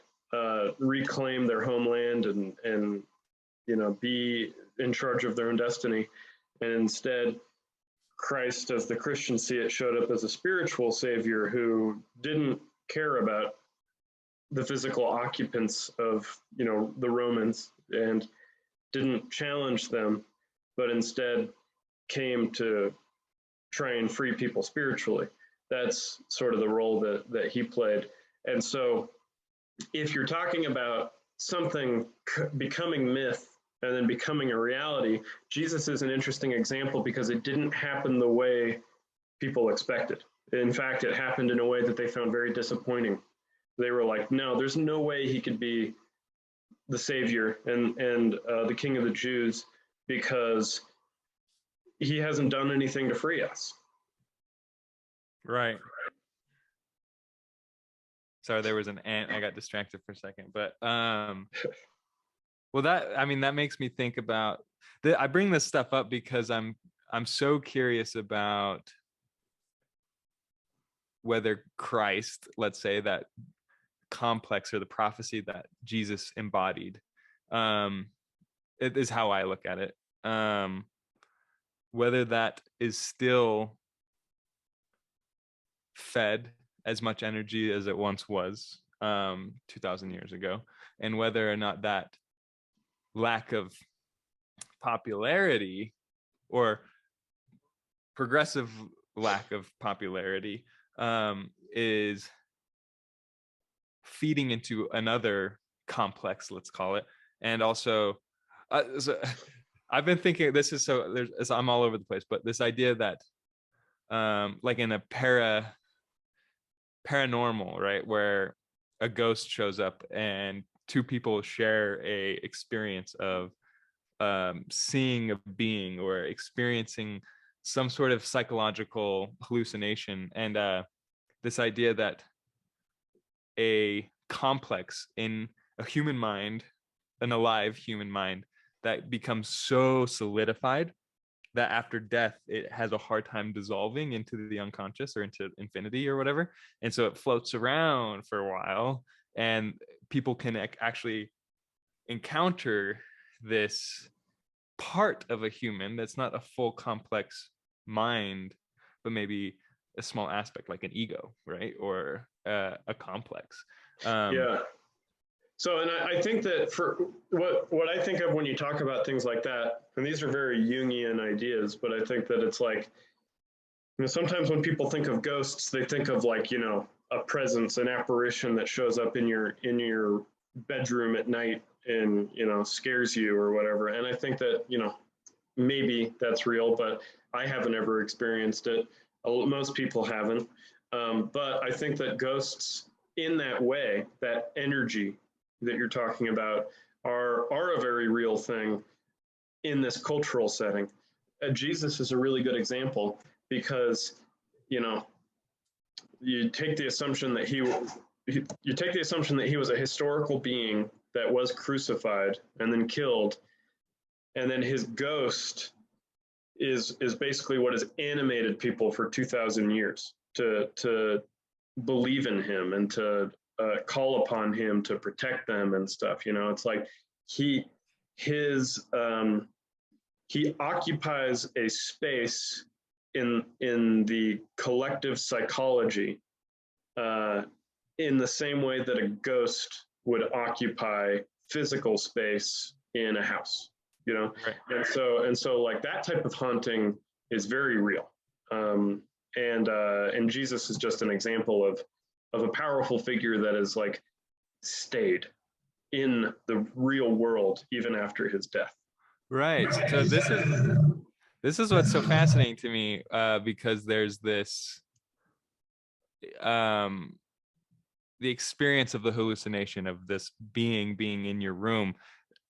Speaker 2: reclaim their homeland and you know, be in charge of their own destiny. And instead, Christ, as the Christians see it, showed up as a spiritual savior who didn't care about the physical occupants of, you know, the Romans, and didn't challenge them, but instead came to try and free people spiritually. That's sort of the role that he played. And so if you're talking about something becoming myth and then becoming a reality, Jesus is an interesting example because it didn't happen the way people expected. In fact, it happened in a way that they found very disappointing. They were like, no, there's no way he could be the savior and the king of the Jews, because he hasn't done anything to free us.
Speaker 1: Right. Sorry, there was an ant. I got distracted for a second, but well, that makes me think about I bring this stuff up because I'm so curious about whether Christ, let's say, that complex or the prophecy that Jesus embodied, it is how I look at it, whether that is still fed as much energy as it once was 2,000 years ago, and whether or not that lack of popularity or progressive lack of popularity is feeding into another complex, let's call it. And also, so I've been thinking, this is so, I'm all over the place, but this idea that like in a paranormal, right, where a ghost shows up and two people share a experience of seeing a being or experiencing some sort of psychological hallucination, and this idea that a complex in a human mind, an alive human mind, that becomes so solidified that after death it has a hard time dissolving into the unconscious or into infinity or whatever, and so it floats around for a while, and people can actually encounter this part of a human that's not a full complex mind, but maybe a small aspect like an ego, right, or a complex.
Speaker 2: Yeah. So, and I think that for what I think of when you talk about things like that, and these are very Jungian ideas, but I think that it's like, sometimes when people think of ghosts, they think of like, a presence, an apparition that shows up in your bedroom at night and, scares you or whatever. And I think that, maybe that's real, but I haven't ever experienced it. Most people haven't. But I think that ghosts in that way, that energy that you're talking about, are a very real thing in this cultural setting. Jesus is a really good example because, you take the assumption that he was a historical being that was crucified and then killed, and then his ghost is basically what has animated people for 2,000 years to believe in him and to call upon him to protect them and stuff. It's like he occupies a space in the collective psychology in the same way that a ghost would occupy physical space in a house. Right. And so like that type of haunting is very real. And Jesus is just an example of a powerful figure that has like stayed in the real world even after his death.
Speaker 1: Right. So this is what's so fascinating to me, because there's this the experience of the hallucination of this being in your room.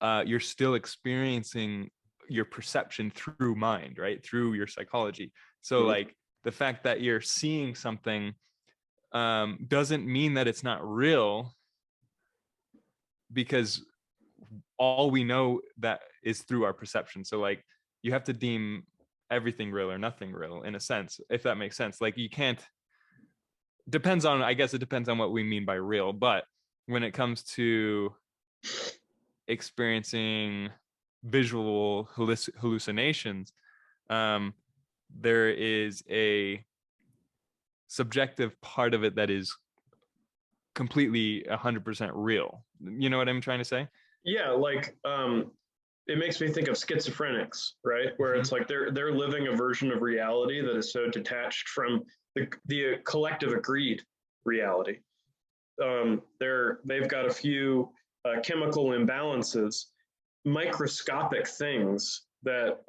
Speaker 1: You're still experiencing your perception through mind, right, through your psychology. So like the fact that you're seeing something doesn't mean that it's not real, because all we know that is through our perception. So like you have to deem everything real or nothing real in a sense, if that makes sense. Like you can't, I guess it depends on what we mean by real, but when it comes to experiencing visual hallucinations, there is a subjective part of it that is completely 100% real. You know what I'm trying to say?
Speaker 2: Yeah, like it makes me think of schizophrenics, right? Where it's like they're living a version of reality that is so detached from the collective agreed reality. They've got a few chemical imbalances, microscopic things that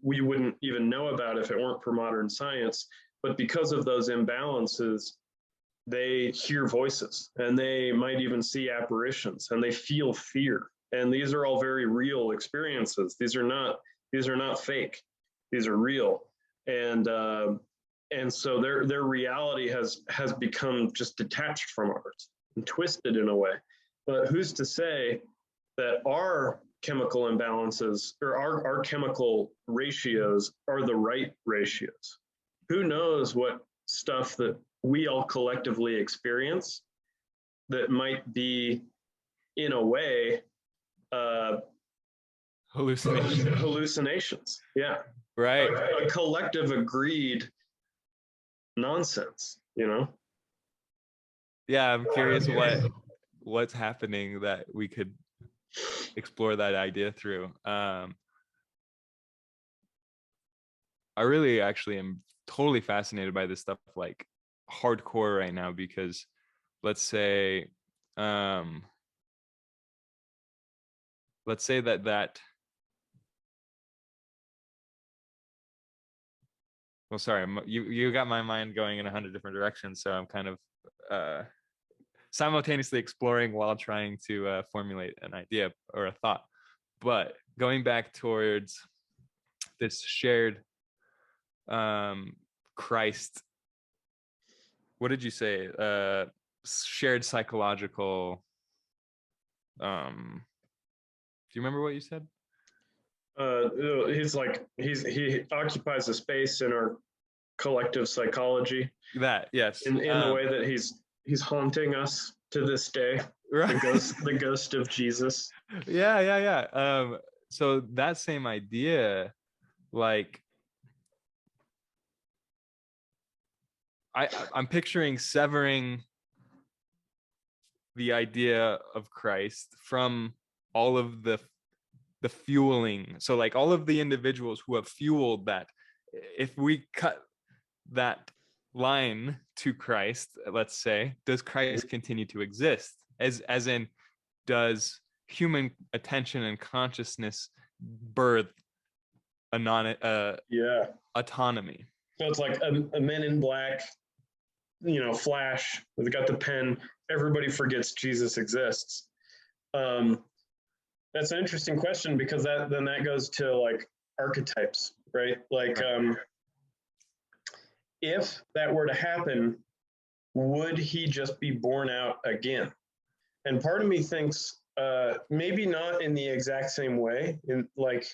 Speaker 2: we wouldn't even know about if it weren't for modern science. But because of those imbalances, they hear voices and they might even see apparitions and they feel fear. And these are all very real experiences. These are not fake. These are real. And so their reality has become just detached from ours and twisted in a way. But who's to say that our chemical imbalances or our chemical ratios are the right ratios? Who knows what stuff that we all collectively experience that might be, in a way, hallucinations. Yeah.
Speaker 1: Right.
Speaker 2: A collective agreed nonsense,
Speaker 1: Yeah, I'm curious what's happening that we could explore that idea through. I really actually am totally fascinated by this stuff like hardcore right now, because let's say let's say that well, sorry, you got my mind going in 100 different directions, so I'm kind of simultaneously exploring while trying to formulate an idea or a thought. But going back towards this shared Christ, what did you say? Shared psychological. Do you remember what you said?
Speaker 2: He occupies a space in our collective psychology.
Speaker 1: That, yes.
Speaker 2: In the way that he's haunting us to this day.
Speaker 1: Right.
Speaker 2: The ghost of Jesus.
Speaker 1: Yeah. So that same idea, like I'm picturing severing the idea of Christ from all of the fueling. So like all of the individuals who have fueled that, if we cut that line to Christ, let's say, does Christ continue to exist? As in, does human attention and consciousness birth autonomy?
Speaker 2: So it's like a Men in Black, Flash. They've got the pen. Everybody forgets Jesus exists. That's an interesting question, because that goes to like archetypes, right? Like, if that were to happen, would he just be born out again? And part of me thinks maybe not in the exact same way, in like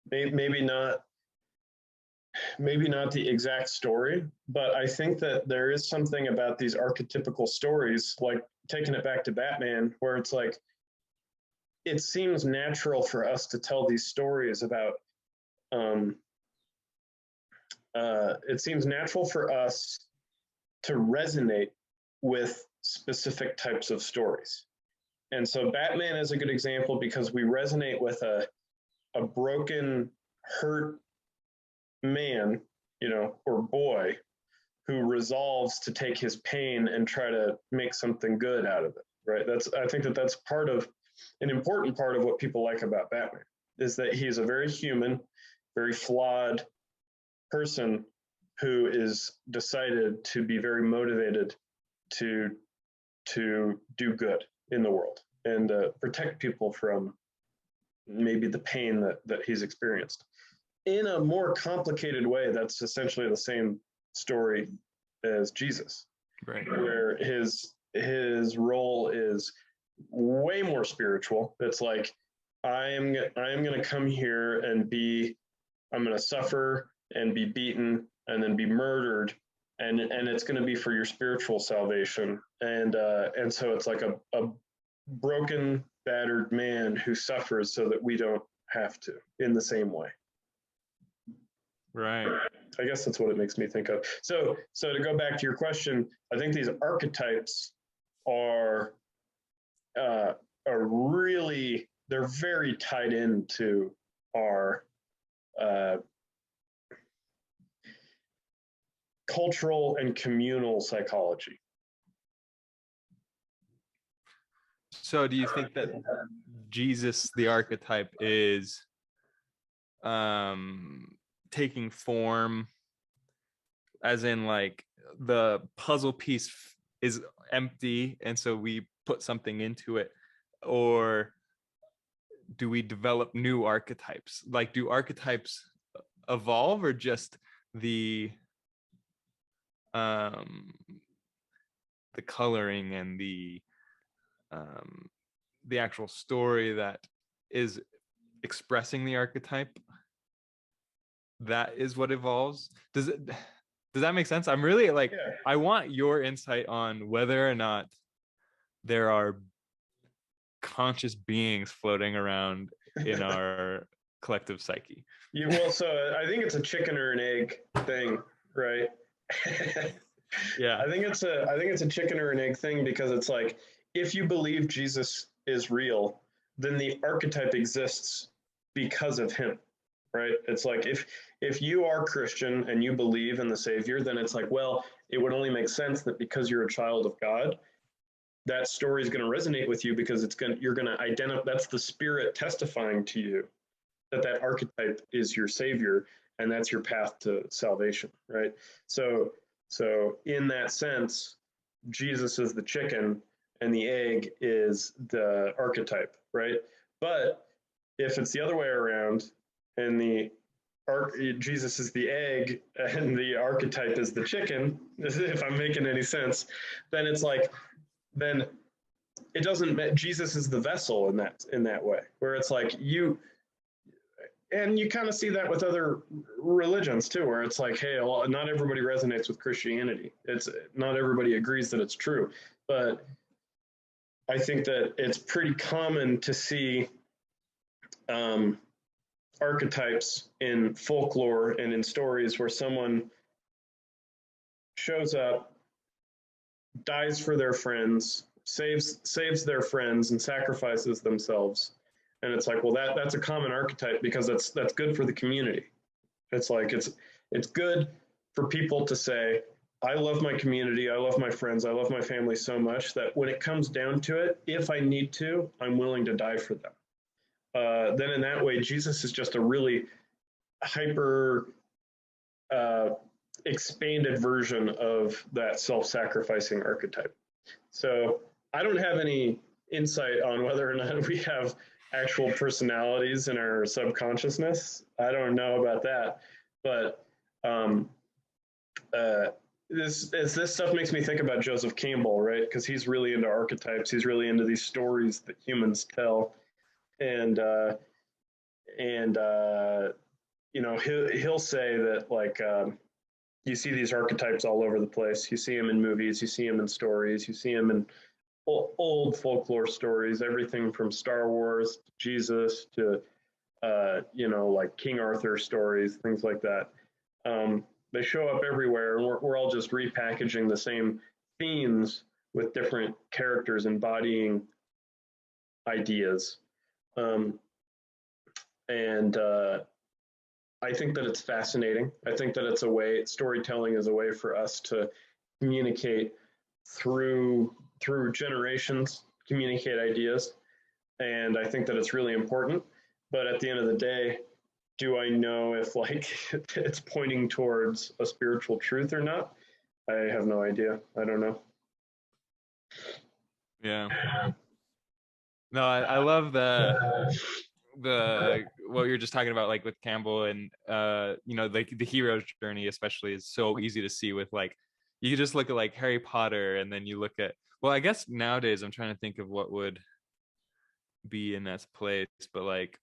Speaker 2: maybe not the exact story, but I think that there is something about these archetypical stories, like taking it back to Batman, where it's like, it seems natural for us to tell these stories about, it seems natural for us to resonate with specific types of stories. And so Batman is a good example, because we resonate with a broken, hurt man, or boy, who resolves to take his pain and try to make something good out of it, right? I think that's an important part of what people like about Batman, is that he's a very human, very flawed person who is decided to be very motivated to do good in the world and protect people from maybe the pain that he's experienced. In a more complicated way, that's essentially the same story as Jesus,
Speaker 1: right?
Speaker 2: Where his role is way more spiritual. It's like, I am going to come here and I'm going to suffer and be beaten and then be murdered, and it's going to be for your spiritual salvation. And so it's like a broken, battered man who suffers so that we don't have to, in the same way.
Speaker 1: Right.
Speaker 2: I guess that's what it makes me think of. So to go back to your question, I think these archetypes are really, they're very tied into our cultural and communal psychology.
Speaker 1: So do you think that Jesus, the archetype, is taking form, as in like the puzzle piece is empty and so we put something into it, or do we develop new archetypes? Like, do archetypes evolve, or just the coloring and the actual story that is expressing the archetype, that is what evolves? Does that make sense? I'm really like, yeah. I want your insight on whether or not there are conscious beings floating around in our collective psyche.
Speaker 2: Yeah, well, so I think it's a chicken or an egg thing, right?
Speaker 1: Yeah.
Speaker 2: I think it's a chicken or an egg thing, because it's like, if you believe Jesus is real, then the archetype exists because of him, right? It's like, if you are Christian and you believe in the Savior, then it's like, well, it would only make sense that because you're a child of God, that story is going to resonate with you because you're going to identify, that's the spirit testifying to you that archetype is your savior, and that's your path to salvation, right? So in that sense, Jesus is the chicken and the egg is the archetype, right? But if it's the other way around and Jesus is the egg and the archetype is the chicken, if I'm making any sense, then it's like, then it doesn't, Jesus is the vessel in that way, where it's like and you kind of see that with other religions too, where it's like, hey, well, not everybody resonates with Christianity. It's not everybody agrees that it's true, but I think that it's pretty common to see archetypes in folklore and in stories where someone shows up, dies for their friends, saves their friends, and sacrifices themselves. And it's like, well, that's a common archetype because that's good for the community. It's like it's good for people to say, I love my community, I love my friends, I love my family so much that when it comes down to it, if I need to, I'm willing to die for them. Then in that way, Jesus is just a really hyper expanded version of that self-sacrificing archetype. So I don't have any insight on whether or not we have actual personalities in our subconsciousness. I don't know about that, but this stuff makes me think about Joseph Campbell, right? Because he's really into archetypes. He's really into these stories that humans tell, and you know, he'll say that like you see these archetypes all over the place. You see them in movies, you see them in stories, you see them in old folklore stories, everything from Star Wars to Jesus to you know, like King Arthur stories, things like that. They show up everywhere, and we're all just repackaging the same themes with different characters embodying ideas. And I think that it's fascinating. I think that it's a way, storytelling is a way for us to communicate through generations, communicate ideas. And I think that it's really important. But at the end of the day, do I know if like it's pointing towards a spiritual truth or not? I have no idea. I don't know.
Speaker 1: Yeah. No, I love the what you're just talking about, like with Campbell, and you know, like the hero's journey especially is so easy to see with, like, you just look at like Harry Potter, and then you look at, well, I guess nowadays I'm trying to think of what would be in that place, but like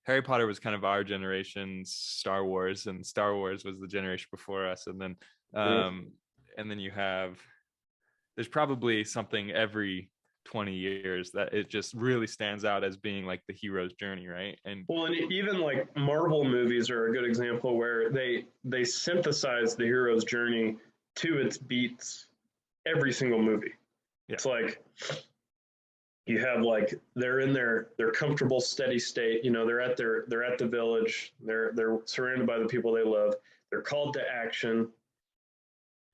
Speaker 1: Harry Potter was kind of our generation's Star Wars, and Star Wars was the generation before us, and then you have, there's probably something every 20 years that it just really stands out as being like the hero's journey, right? And
Speaker 2: well, and even like Marvel movies are a good example where they synthesize the hero's journey to its beats every single movie. Yeah. It's like you have like they're in their comfortable steady state, you know, they're at the village, they're surrounded by the people they love, they're called to action,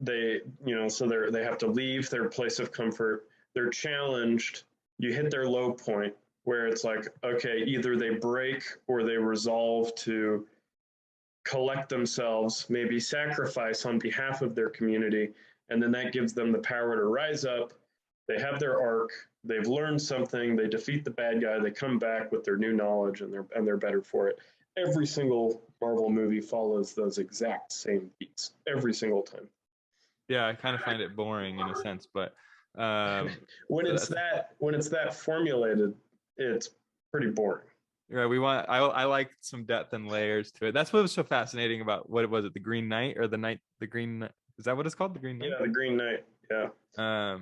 Speaker 2: they, you know, so they have to leave their place of comfort, they're challenged, you hit their low point where it's like, okay, either they break or they resolve to collect themselves, maybe sacrifice on behalf of their community, and then that gives them the power to rise up. They have their arc, they've learned something, they defeat the bad guy, they come back with their new knowledge, and they're better for it. Every single Marvel movie follows those exact same beats every single time.
Speaker 1: Yeah, I kind of find it boring in a sense, but
Speaker 2: when it's that formulated, it's pretty boring.
Speaker 1: Right, I like some depth and layers to it. That's what was so fascinating about, what was it, the Green Knight, or the Green, is that what it's called, the Green Knight?
Speaker 2: Yeah, the Green Knight. Yeah.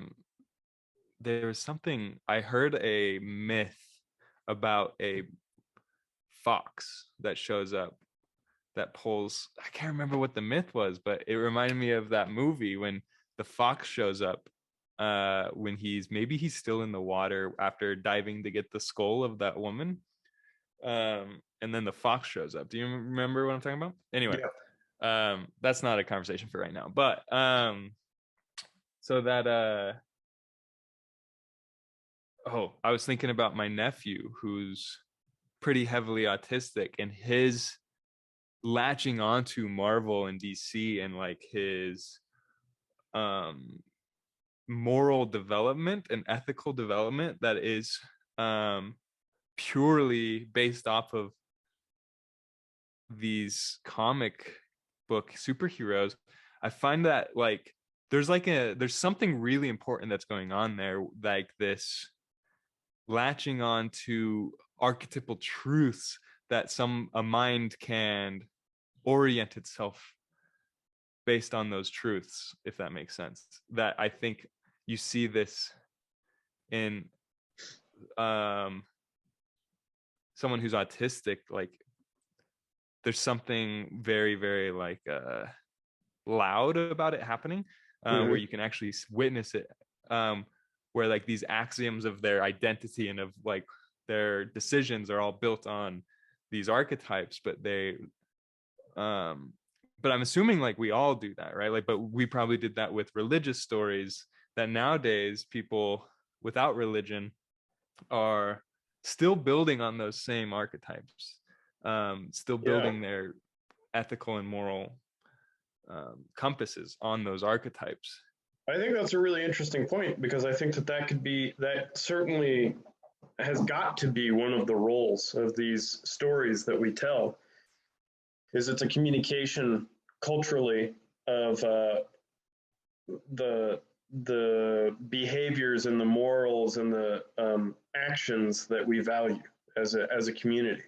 Speaker 1: There was something, I heard a myth about a fox that shows up that pulls, I can't remember what the myth was, but it reminded me of that movie when the fox shows up, when he's still in the water after diving to get the skull of that woman, and then the fox shows up. Do you remember what I'm talking about? Anyway, yeah. That's not a conversation for right now, but so that Oh, I was thinking about my nephew who's pretty heavily autistic, and his latching onto Marvel and DC and like his um moral development and ethical development that is um purely based off of these comic book superheroes. I find that like there's something really important that's going on there, like this latching on to archetypal truths that a mind can orient itself based on those truths, if that makes sense. That I think you see this in um someone who's autistic. Like there's something very, very like loud about it happening, where you can actually witness it, where like these axioms of their identity and of like their decisions are all built on these archetypes, but I'm assuming like we all do that, right? Like, but we probably did that with religious stories that nowadays people without religion are still building on those same archetypes, still
Speaker 2: Yeah.
Speaker 1: building their ethical and moral compasses on those archetypes.
Speaker 2: I think that's a really interesting point, because I think that that certainly has got to be one of the roles of these stories that we tell, is it's a communication culturally of the behaviors and the morals and the actions that we value as a community.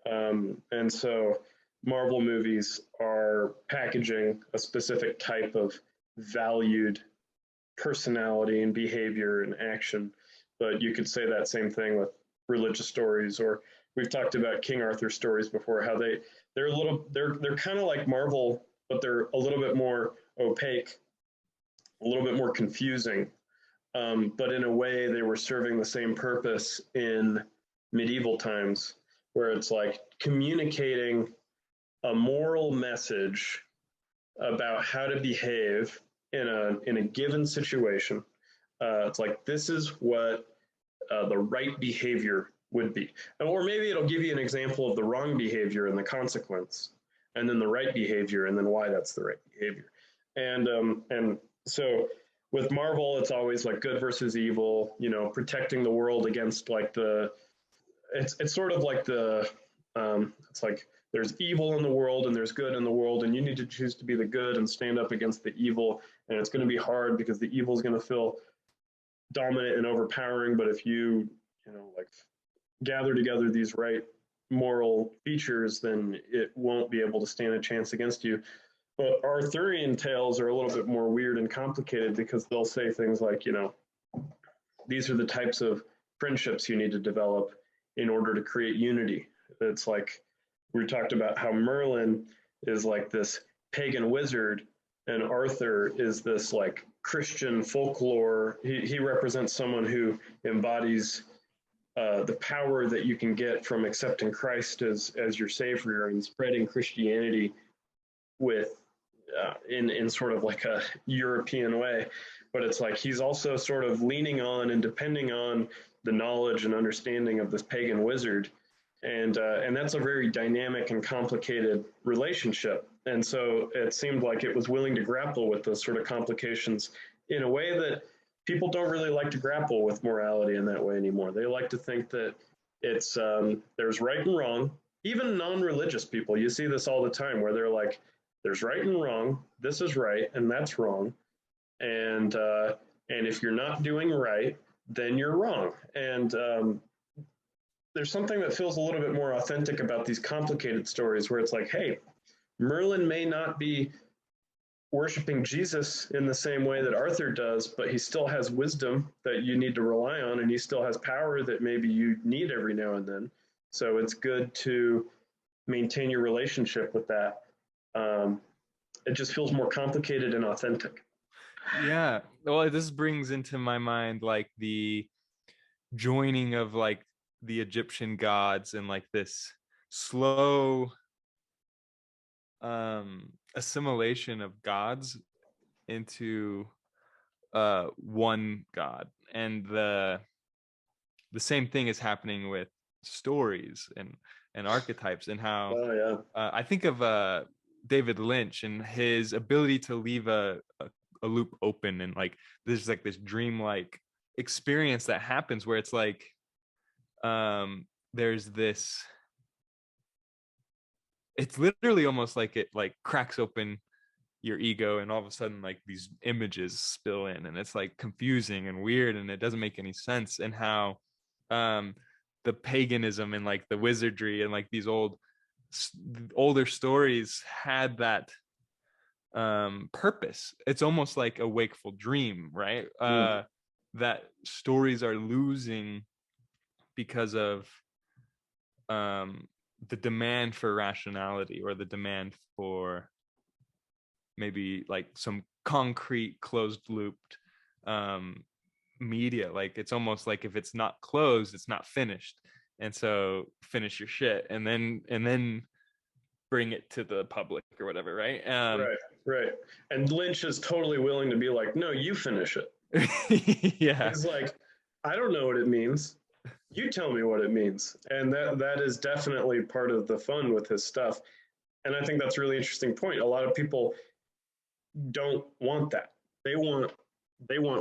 Speaker 2: And so Marvel movies are packaging a specific type of valued personality and behavior and action. But you could say that same thing with religious stories, or we've talked about King Arthur stories before, how they're kind of like Marvel, but they're a little bit more opaque, a little bit more confusing. But in a way, they were serving the same purpose in medieval times, where it's like communicating a moral message about how to behave in a given situation. It's like, this is what the right behavior would be, or maybe it'll give you an example of the wrong behavior and the consequence, and then the right behavior, and then why that's the right behavior. And so with Marvel, it's always like good versus evil, protecting the world against like it's sort of like it's like there's evil in the world and there's good in the world, and you need to choose to be the good and stand up against the evil. And it's going to be hard because the evil is going to feel dominant and overpowering. But if you like gather together these right moral features, then it won't be able to stand a chance against you. But Arthurian tales are a little bit more weird and complicated, because they'll say things like, these are the types of friendships you need to develop in order to create unity. It's like we talked about how Merlin is like this pagan wizard, and Arthur is this like Christian folklore. He represents someone who embodies the power that you can get from accepting Christ as your savior and spreading Christianity with in sort of like a European way. But it's like he's also sort of leaning on and depending on the knowledge and understanding of this pagan wizard. And that's a very dynamic and complicated relationship. And so it seemed like it was willing to grapple with those sort of complications in a way that people don't really like to grapple with morality in that way anymore. They like to think that it's there's right and wrong. Even non-religious people, you see this all the time, where they're like, there's right and wrong. This is right and that's wrong. And if you're not doing right, then you're wrong. And there's something that feels a little bit more authentic about these complicated stories, where it's like, hey, Merlin may not be worshiping Jesus in the same way that Arthur does, but he still has wisdom that you need to rely on, and he still has power that maybe you need every now and then. So it's good to maintain your relationship with that. It just feels more complicated and authentic.
Speaker 1: Yeah. Well, this brings into my mind like the joining of like the Egyptian gods and like this slow assimilation of gods into one god, and the same thing is happening with stories and archetypes, and how
Speaker 2: Oh yeah.
Speaker 1: I think of David Lynch and his ability to leave a loop open, and like there's like this dreamlike experience that happens where it's like there's this, it's literally almost like it like cracks open your ego, and all of a sudden like these images spill in, and it's like confusing and weird, and it doesn't make any sense. And how um the paganism and like the wizardry and like these older stories had that purpose. It's almost like a wakeful dream, right? That stories are losing because of the demand for rationality, or the demand for maybe like some concrete closed looped media. Like it's almost like if it's not closed, it's not finished. And so finish your shit, and then bring it to the public or whatever, right?
Speaker 2: Right. And Lynch is totally willing to be like, no, you finish it.
Speaker 1: Yeah.
Speaker 2: He's like, I don't know what it means. You tell me what it means. And that is definitely part of the fun with his stuff. And I think that's a really interesting point. A lot of people don't want that. They want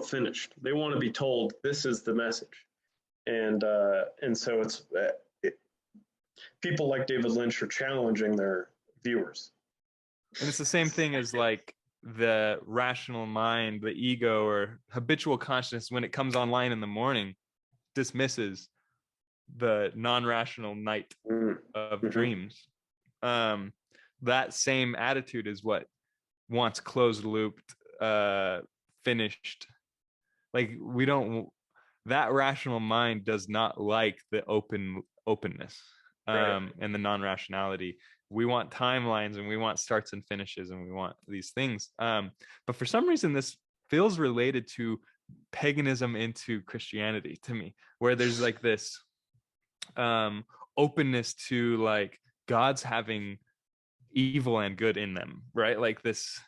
Speaker 2: finished. They want to be told this is the message. And so people like David Lynch are challenging their viewers.
Speaker 1: And it's the same thing as like the rational mind, the ego, or habitual consciousness, when it comes online in the morning, dismisses the non-rational night of dreams. That same attitude is what wants closed looped, finished. Like we don't, that rational mind does not like the openness and the non-rationality. We want timelines, and we want starts and finishes, and we want these things. But for some reason, this feels related to paganism into Christianity to me, where there's like this openness to like God's having evil and good in them, right? Like this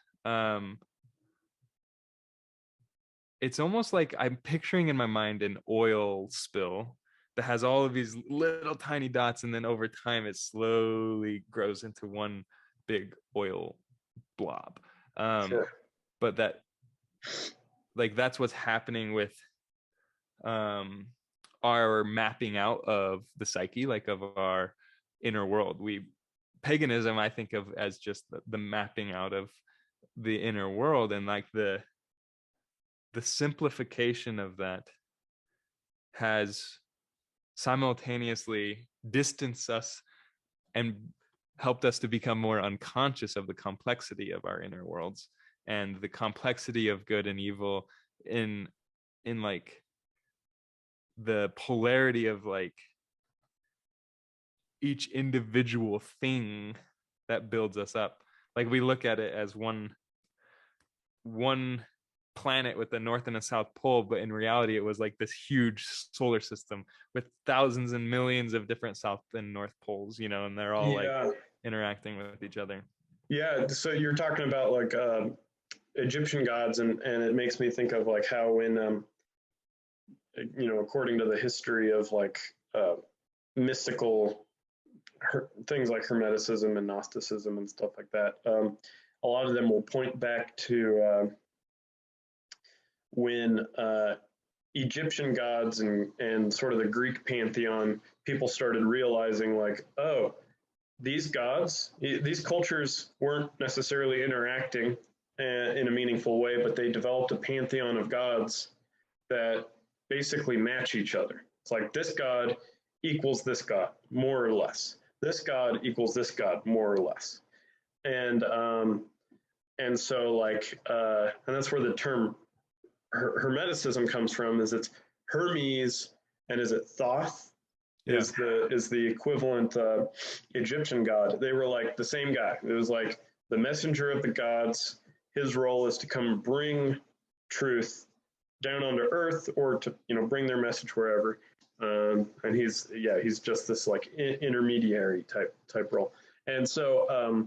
Speaker 1: it's almost like I'm picturing in my mind an oil spill that has all of these little tiny dots, and then over time it slowly grows into one big oil blob.
Speaker 2: Sure.
Speaker 1: But that, like, that's what's happening with our mapping out of the psyche, like of our inner world. Paganism I think of as just the mapping out of the inner world, and like the simplification of that has simultaneously distanced us and helped us to become more unconscious of the complexity of our inner worlds, and the complexity of good and evil in like the polarity of like each individual thing that builds us up. Like we look at it as one planet with the north and a south pole, but in reality it was like this huge solar system with thousands and millions of different south and north poles, you know, and they're all like interacting with each other.
Speaker 2: Yeah, so you're talking about like Egyptian gods, and it makes me think of like how when you know, according to the history of like mystical things like Hermeticism and Gnosticism and stuff like that, a lot of them will point back to when Egyptian gods and sort of the Greek pantheon, people started realizing like, oh, these gods, these cultures weren't necessarily interacting in a meaningful way, but they developed a pantheon of gods that basically match each other. It's like this god equals this god, more or less. This god equals this god, more or less. And so like, and that's where the term Hermeticism comes from. Is it's Hermes, and is it Thoth? Yeah. Is the equivalent Egyptian god. They were like the same guy. It was like the messenger of the gods. His role is to come bring truth down onto earth, or to, you know, bring their message wherever. And he's just this like intermediary type role. And so,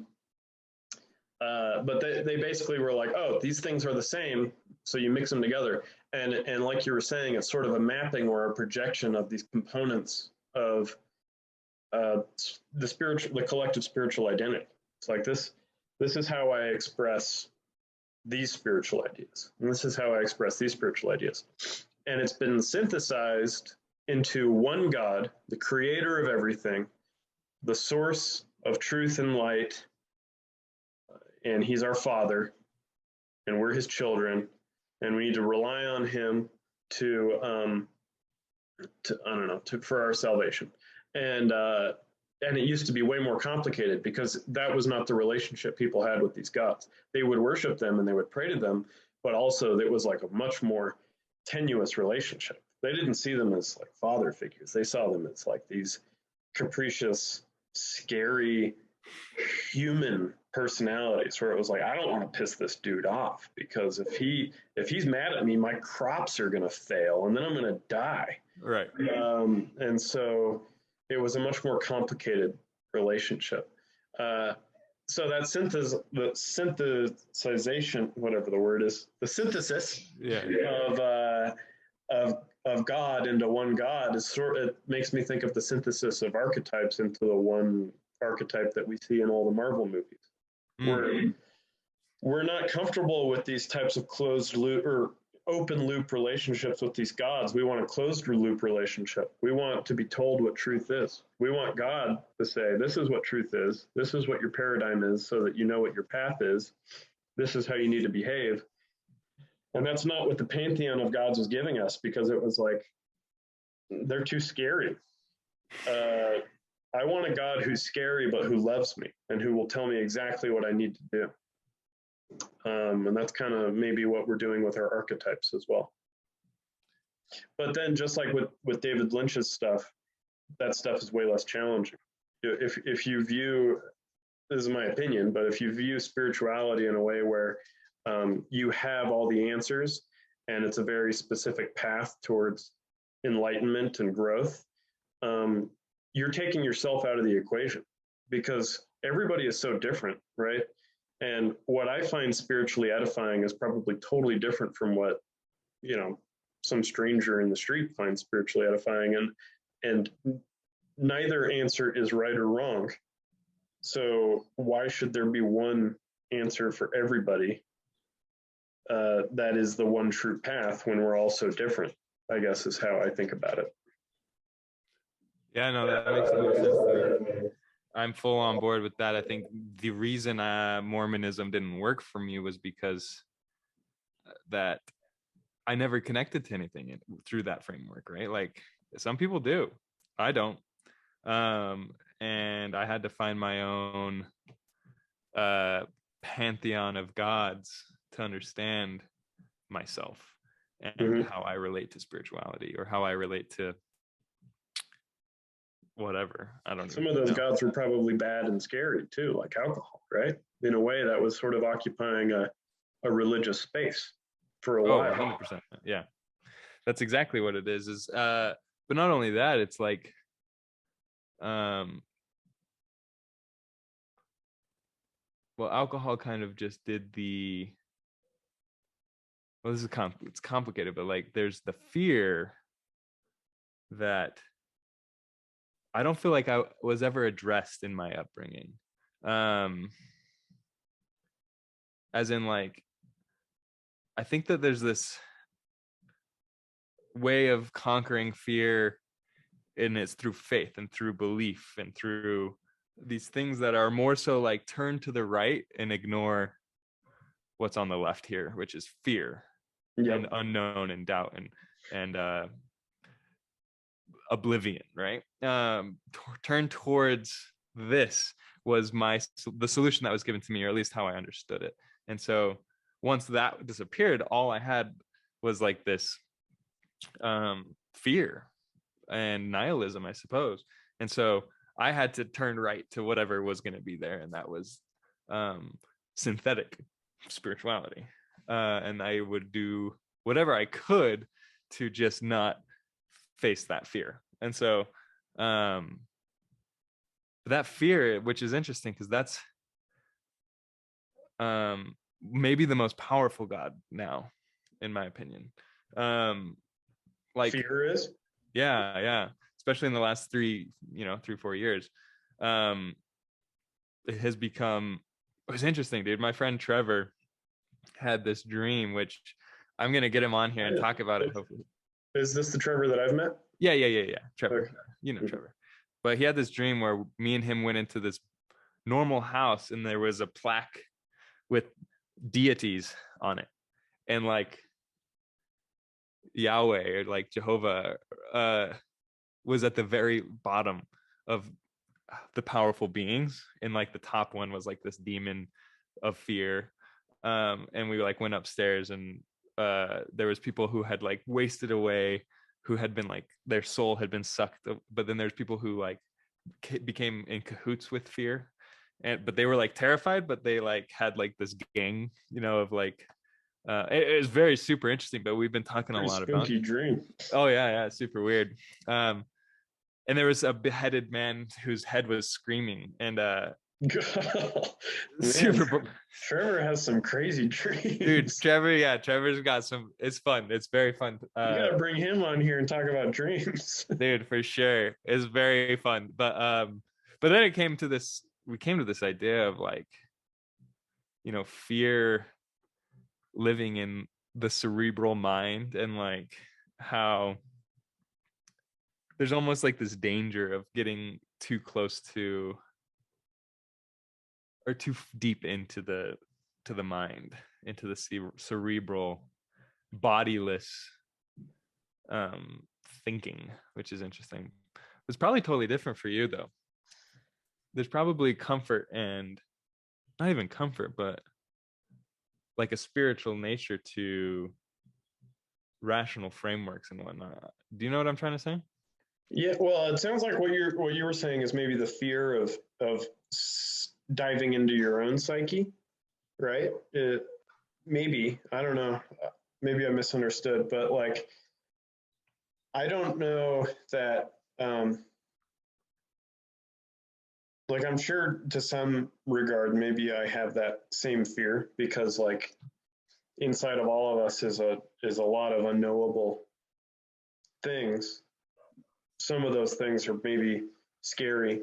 Speaker 2: but they basically were like, oh, these things are the same, So you mix them together, and like you were saying, it's sort of a mapping or a projection of these components of the collective spiritual identity. It's like this. This is how I express these spiritual ideas, and this is how I express these spiritual ideas, and it's been synthesized into one God, the creator of everything, the source of truth and light, and he's our Father, and we're his children, and we need to rely on him to I don't know, for our salvation. And it used to be way more complicated because that was not the relationship people had with these gods. They would worship them and they would pray to them, but also it was like a much more tenuous relationship. They didn't see them as like father figures. They saw them as like these capricious, scary human personalities where it was like, I don't want to piss this dude off because if he's mad at me, my crops are going to fail and then I'm going to die.
Speaker 1: Right.
Speaker 2: And so it was a much more complicated relationship. So that synthesization, whatever the word is, the synthesis of God into one God is it makes me think of the synthesis of archetypes into the one archetype that we see in all the Marvel movies. We're not comfortable with these types of closed loop or open loop relationships with these gods. We want a closed loop relationship. We want to be told what truth is. We want God to say, this is what truth is. This is what your paradigm is so that you know what your path is. This is how you need to behave. And that's not what the pantheon of gods was giving us because it was like, they're too scary. I want a God who's scary, but who loves me and who will tell me exactly what I need to do. And that's kind of maybe what we're doing with our archetypes as well. But then just like with David Lynch's stuff, that stuff is way less challenging. If you view, this is my opinion, but if you view spirituality in a way where you have all the answers and it's a very specific path towards enlightenment and growth, you're taking yourself out of the equation because everybody is so different, right? And what I find spiritually edifying is probably totally different from what, some stranger in the street finds spiritually edifying. And neither answer is right or wrong. So why should there be one answer for everybody that is the one true path when we're all so different, I guess is how I think about it.
Speaker 1: Yeah, no, that makes a lot of sense to me. I'm full on board with that. I think the reason Mormonism didn't work for me was because that I never connected to anything through that framework, right? Like some people do, I don't. And I had to find my own pantheon of gods to understand myself and how I relate to spirituality or how I relate to whatever. I don't know.
Speaker 2: Some of those gods were probably bad and scary too, like alcohol, right? In a way that was sort of occupying a religious space for a while.
Speaker 1: 100%. Yeah. That's exactly what it is. But not only that, it's like well, alcohol kind of just did this is it's complicated, but like there's the fear that I don't feel like I was ever addressed in my upbringing. As in like, I think that there's this way of conquering fear and it's through faith and through belief and through these things that are more so like turn to the right and ignore what's on the left here, which is fear and unknown and doubt and oblivion, right? Turn towards this was the solution that was given to me, or at least how I understood it. And so once that disappeared, all I had was like this fear and nihilism, I suppose. And so I had to turn right to whatever was going to be there, and that was synthetic spirituality. And I would do whatever I could to just not face that fear. And so that fear, which is interesting because that's maybe the most powerful God now, in my opinion.
Speaker 2: Fear is?
Speaker 1: Yeah, especially in the last 3-4 years. It has become, it was interesting, dude. My friend Trevor had this dream, which I'm gonna get him on here and talk about it, hopefully.
Speaker 2: Is this the Trevor that I've met?
Speaker 1: Yeah. Trevor.
Speaker 2: Okay.
Speaker 1: You know Trevor. But he had this dream where me and him went into this normal house and there was a plaque with deities on it. And like Yahweh or like Jehovah was at the very bottom of the powerful beings. And like the top one was like this demon of fear. And we like went upstairs and there was people who had like wasted away, who had been like their soul had been sucked, but then there's people who like became in cahoots with fear, but they were like terrified, but they like had like this gang, of like it was very super interesting. But we've been talking a lot about
Speaker 2: spooky dream.
Speaker 1: Oh yeah, super weird. And there was a beheaded man whose head was screaming, and
Speaker 2: super. Trevor has some crazy dreams,
Speaker 1: dude. Trevor's got some. It's fun. It's very fun.
Speaker 2: You gotta bring him on here and talk about dreams,
Speaker 1: dude, for sure. It's very fun. But then we came to this idea of like, fear living in the cerebral mind, and like how there's almost like this danger of getting too close to or too deep into the mind, into the cerebral, bodiless thinking, which is interesting. It's probably totally different for you though. There's probably comfort, and not even comfort, but like a spiritual nature to rational frameworks and whatnot. Do you know what I'm trying to say?
Speaker 2: Yeah, well, it sounds like what you were saying is maybe the fear of diving into your own psyche, right? Maybe, I don't know, maybe I misunderstood, but like, I don't know that, like, I'm sure to some regard, maybe I have that same fear, because like inside of all of us is a lot of unknowable things. Some of those things are maybe scary,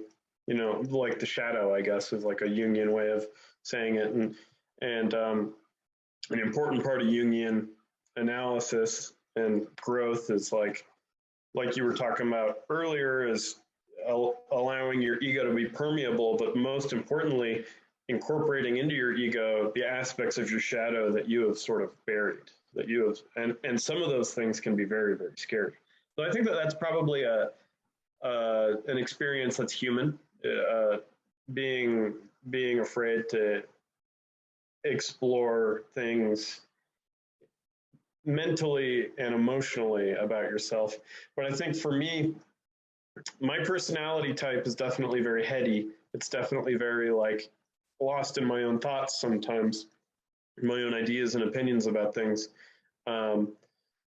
Speaker 2: like the shadow, I guess, is like a Jungian way of saying it. And an important part of Jungian analysis and growth is like you were talking about earlier, is allowing your ego to be permeable, but most importantly, incorporating into your ego the aspects of your shadow that you have sort of buried, that you have, and some of those things can be very, very scary. So I think that that's probably an experience that's human, being afraid to explore things mentally and emotionally about yourself. But I think for me, my personality type is definitely very heady. It's definitely very like lost in my own thoughts sometimes, my own ideas and opinions about things.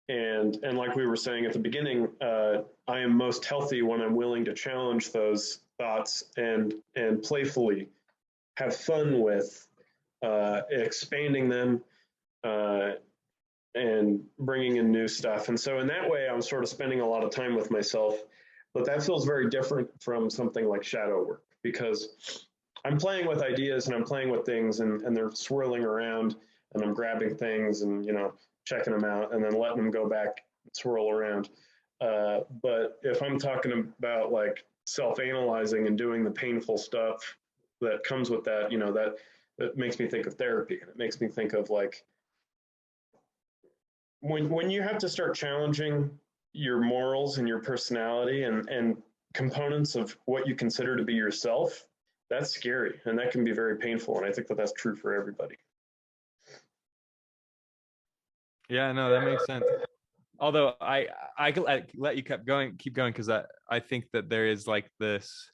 Speaker 2: And like we were saying at the beginning, I am most healthy when I'm willing to challenge those thoughts and playfully have fun with expanding them and bringing in new stuff. And so in that way, I'm sort of spending a lot of time with myself. But that feels very different from something like shadow work, because I'm playing with ideas and I'm playing with things, and they're swirling around, and I'm grabbing things and checking them out and then letting them go back and swirl around. But if I'm talking about like self-analyzing and doing the painful stuff that comes with that, that makes me think of therapy. And it makes me think of like when you have to start challenging your morals and your personality and components of what you consider to be yourself, that's scary, and that can be very painful. And I think that that's true for everybody.
Speaker 1: Yeah, no, that makes sense. Although I could let you keep going because I think that there is like this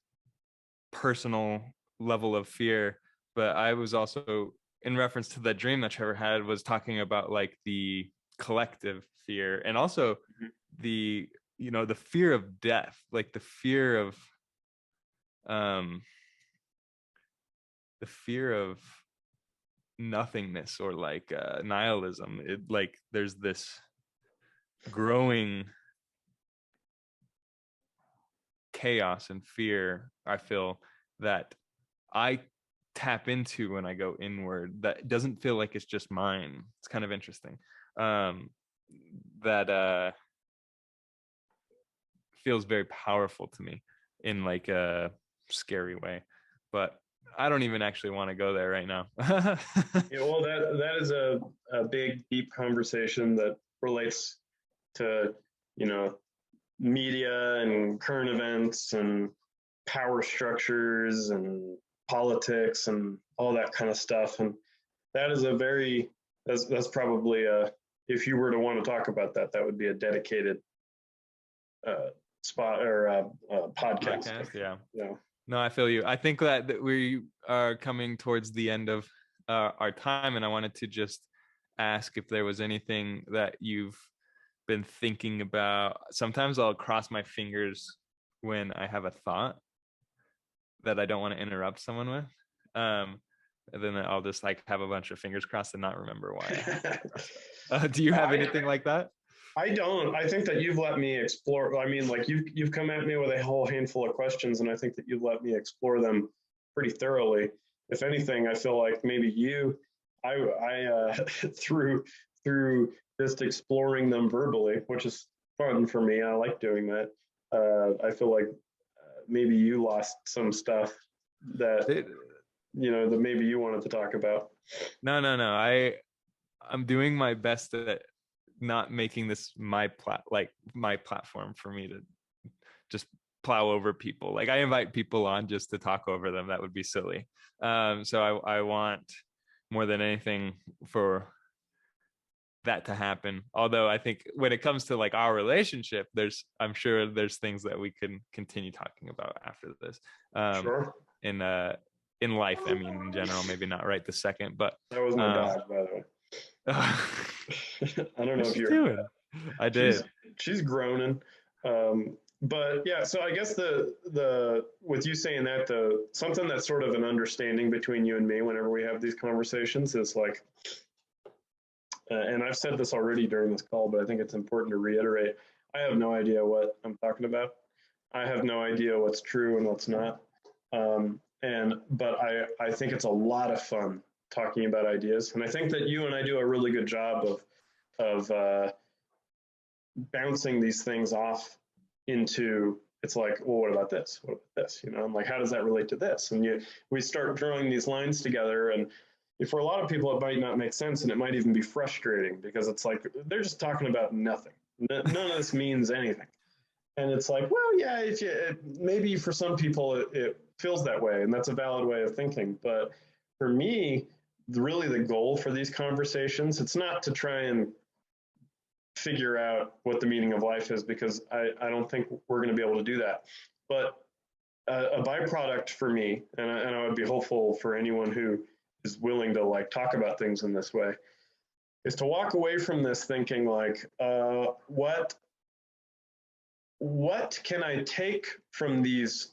Speaker 1: personal level of fear. But I was also, in reference to that dream that Trevor had, was talking about like the collective fear, and also the the fear of death, like the fear of nothingness or like nihilism. It like there's this growing chaos and fear I feel that I tap into when I go inward that doesn't feel like it's just mine. It's kind of interesting. That feels very powerful to me in like a scary way. But I don't even actually want to go there right now.
Speaker 2: Yeah, well, that is a big, deep conversation that relates to, you know, media and current events and power structures and politics and all that kind of stuff. And that is a very that's probably a, if you were to want to talk about that, that would be a dedicated spot or podcast.
Speaker 1: Yeah.
Speaker 2: Yeah.
Speaker 1: No, I feel you. I think that we are coming towards the end of our time, and I wanted to just ask if there was anything that you've been thinking about. Sometimes I'll cross my fingers when I have a thought that I don't want to interrupt someone with. And then I'll just like have a bunch of fingers crossed and not remember why. Do you have anything like that?
Speaker 2: I don't. I think that you've let me explore. I mean, like you've come at me with a whole handful of questions, and I think that you've let me explore them pretty thoroughly. If anything, I feel like maybe I through just exploring them verbally, which is fun for me. I like doing that. I feel like maybe you lost some stuff that that maybe you wanted to talk about.
Speaker 1: No. I'm doing my best at not making this my platform for me to just plow over people. Like I invite people on just to talk over them. That would be silly. So I want more than anything for that to happen. Although I think when it comes to like our relationship, I'm sure there's things that we can continue talking about after this.
Speaker 2: Sure.
Speaker 1: In life, I mean, in general, maybe not right this second, but
Speaker 2: that was my dog, by the way. I don't know if you're doing.
Speaker 1: I did.
Speaker 2: She's groaning. But yeah, so I guess the with you saying that, something that's sort of an understanding between you and me whenever we have these conversations is like, and I've said this already during this call, but I think it's important to reiterate. I have no idea what I'm talking about. I have no idea what's true and what's not. But I think it's a lot of fun talking about ideas, and I think that you and I do a really good job of bouncing these things off into, it's like, well, what about this? What about this? And like, how does that relate to this? And we start drawing these lines together, and for a lot of people, it might not make sense, and it might even be frustrating because it's like they're just talking about nothing. None of this means anything, and it's like, well, yeah, maybe for some people it feels that way, and that's a valid way of thinking. But for me, really the goal for these conversations, it's not to try and figure out what the meaning of life is, because I don't think we're going to be able to do that. But a byproduct for me, and I would be hopeful for anyone who is willing to like talk about things in this way, is to walk away from this thinking like, what can I take from this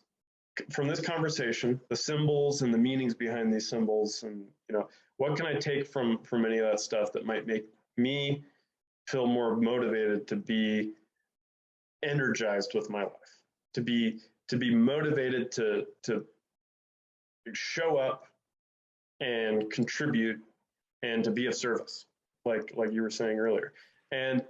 Speaker 2: conversation, the symbols and the meanings behind these symbols, and what can I take from any of that stuff that might make me feel more motivated to be energized with my life, to be motivated to show up and contribute and to be of service, like you were saying earlier. And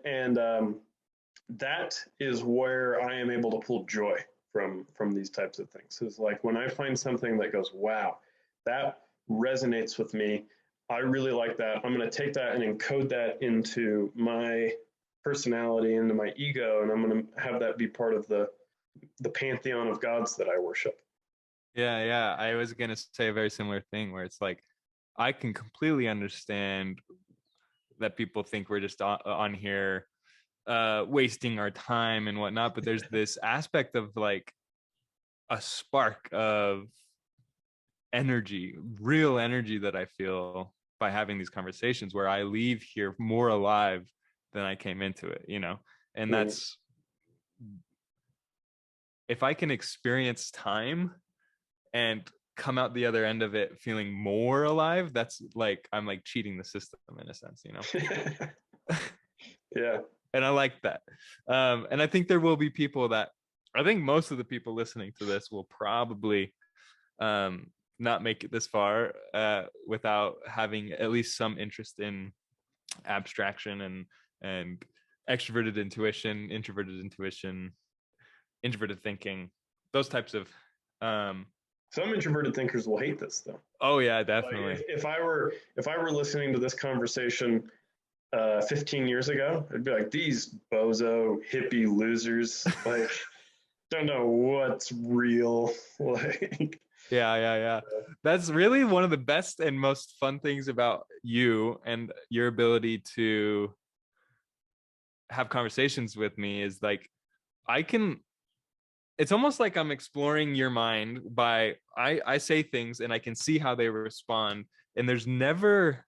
Speaker 2: that is where I am able to pull joy from these types of things. Is like when I find something that goes, wow, that resonates with me. I really like that. I'm going to take that and encode that into my personality, into my ego, and I'm going to have that be part of the pantheon of gods that I worship.
Speaker 1: Yeah. I was going to say a very similar thing where it's like, I can completely understand that people think we're just on here wasting our time and whatnot, but there's this aspect of like a spark of energy, real energy that I feel by having these conversations where I leave here more alive than I came into it, and that's, if I can experience time and come out the other end of it feeling more alive, that's like I'm like cheating the system in a sense, you know.
Speaker 2: Yeah.
Speaker 1: And I like that. And I think there will be people that, I think most of the people listening to this will probably not make it this far without having at least some interest in abstraction and extroverted intuition, introverted thinking, those types of
Speaker 2: some introverted thinkers will hate this though.
Speaker 1: Oh yeah,
Speaker 2: Like
Speaker 1: definitely.
Speaker 2: if I were listening to this conversation 15 years ago, I'd be like, these bozo hippie losers, like, don't know what's real. Like,
Speaker 1: Yeah. That's really one of the best and most fun things about you and your ability to have conversations with me is like I can, it's almost like I'm exploring your mind by I say things and I can see how they respond, and there's never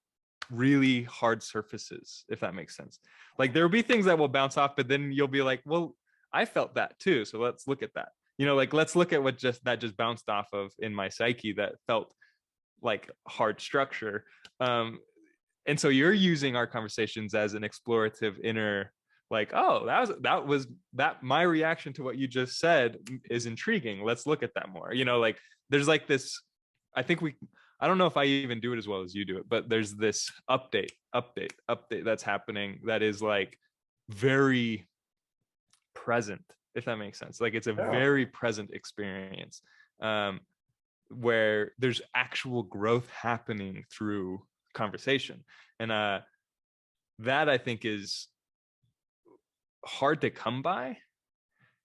Speaker 1: really hard surfaces, if that makes sense. Like there will be things that will bounce off, but then you'll be like, well, I felt that too, so let's look at that. You know, like let's look at what just bounced off of in my psyche that felt like hard structure. And so you're using our conversations as an explorative inner, like, oh, that my reaction to what you just said is intriguing, let's look at that more, you know. Like there's like this, I think I don't know if I even do it as well as you do it, but there's this update that's happening that is like very present, if that makes sense. Like it's a
Speaker 2: yeah.
Speaker 1: very present experience, where there's actual growth happening through conversation. And that I think is hard to come by,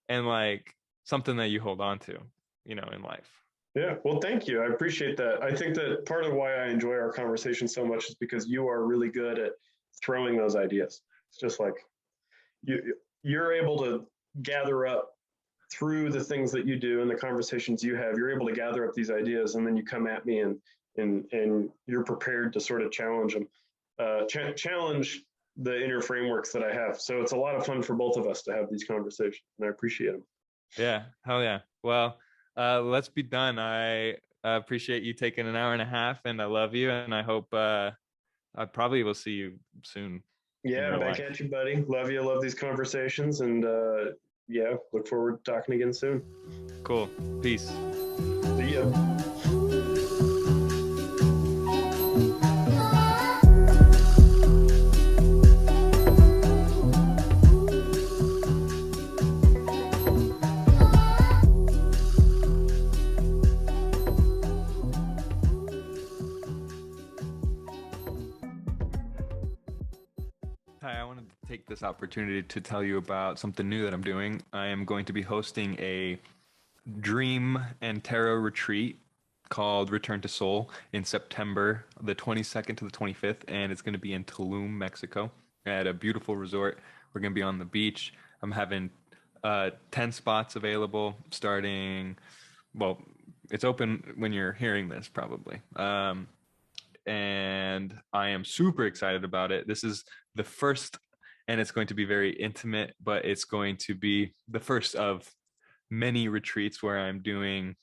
Speaker 1: and like something that you hold on to, you know, in life.
Speaker 2: Yeah, well, thank you. I appreciate that. I think that part of why I enjoy our conversation so much is because you are really good at throwing those ideas. It's just like you're able to gather up through the things that you do and the conversations you have. You're able to gather up these ideas, and then you come at me and you're prepared to sort of challenge them, challenge the inner frameworks that I have. So it's a lot of fun for both of us to have these conversations, and I appreciate them.
Speaker 1: Yeah, hell yeah. Well, let's be done. I appreciate you taking an hour and a half, and I love you, and I hope I probably will see you soon.
Speaker 2: Yeah, back
Speaker 1: life.
Speaker 2: at you, buddy. Love you. Love these conversations, and yeah, look forward to talking again soon.
Speaker 1: Cool. Peace.
Speaker 2: See ya.
Speaker 1: Hi, I wanted to take this opportunity to tell you about something new that I'm doing. I am going to be hosting a dream and tarot retreat called Return to Soul in September, the 22nd to the 25th, and it's going to be in Tulum, Mexico, at a beautiful resort. We're going to be on the beach. I'm having 10 spots available starting, well, it's open when you're hearing this probably. And I am super excited about it. This is the first, and it's going to be very intimate, but it's going to be the first of many retreats where I'm doing,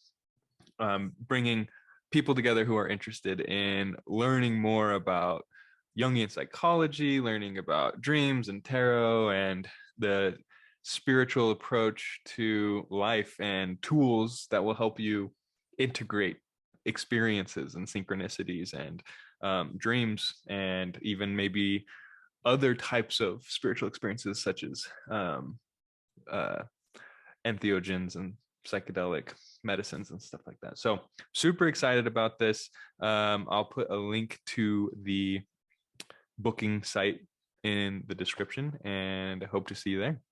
Speaker 1: bringing people together who are interested in learning more about Jungian psychology, learning about dreams and tarot and the spiritual approach to life, and tools that will help you integrate experiences and synchronicities and dreams, and even maybe other types of spiritual experiences such as entheogens and psychedelic medicines and stuff like that. So super excited about this. I'll put a link to the booking site in the description, and I hope to see you there.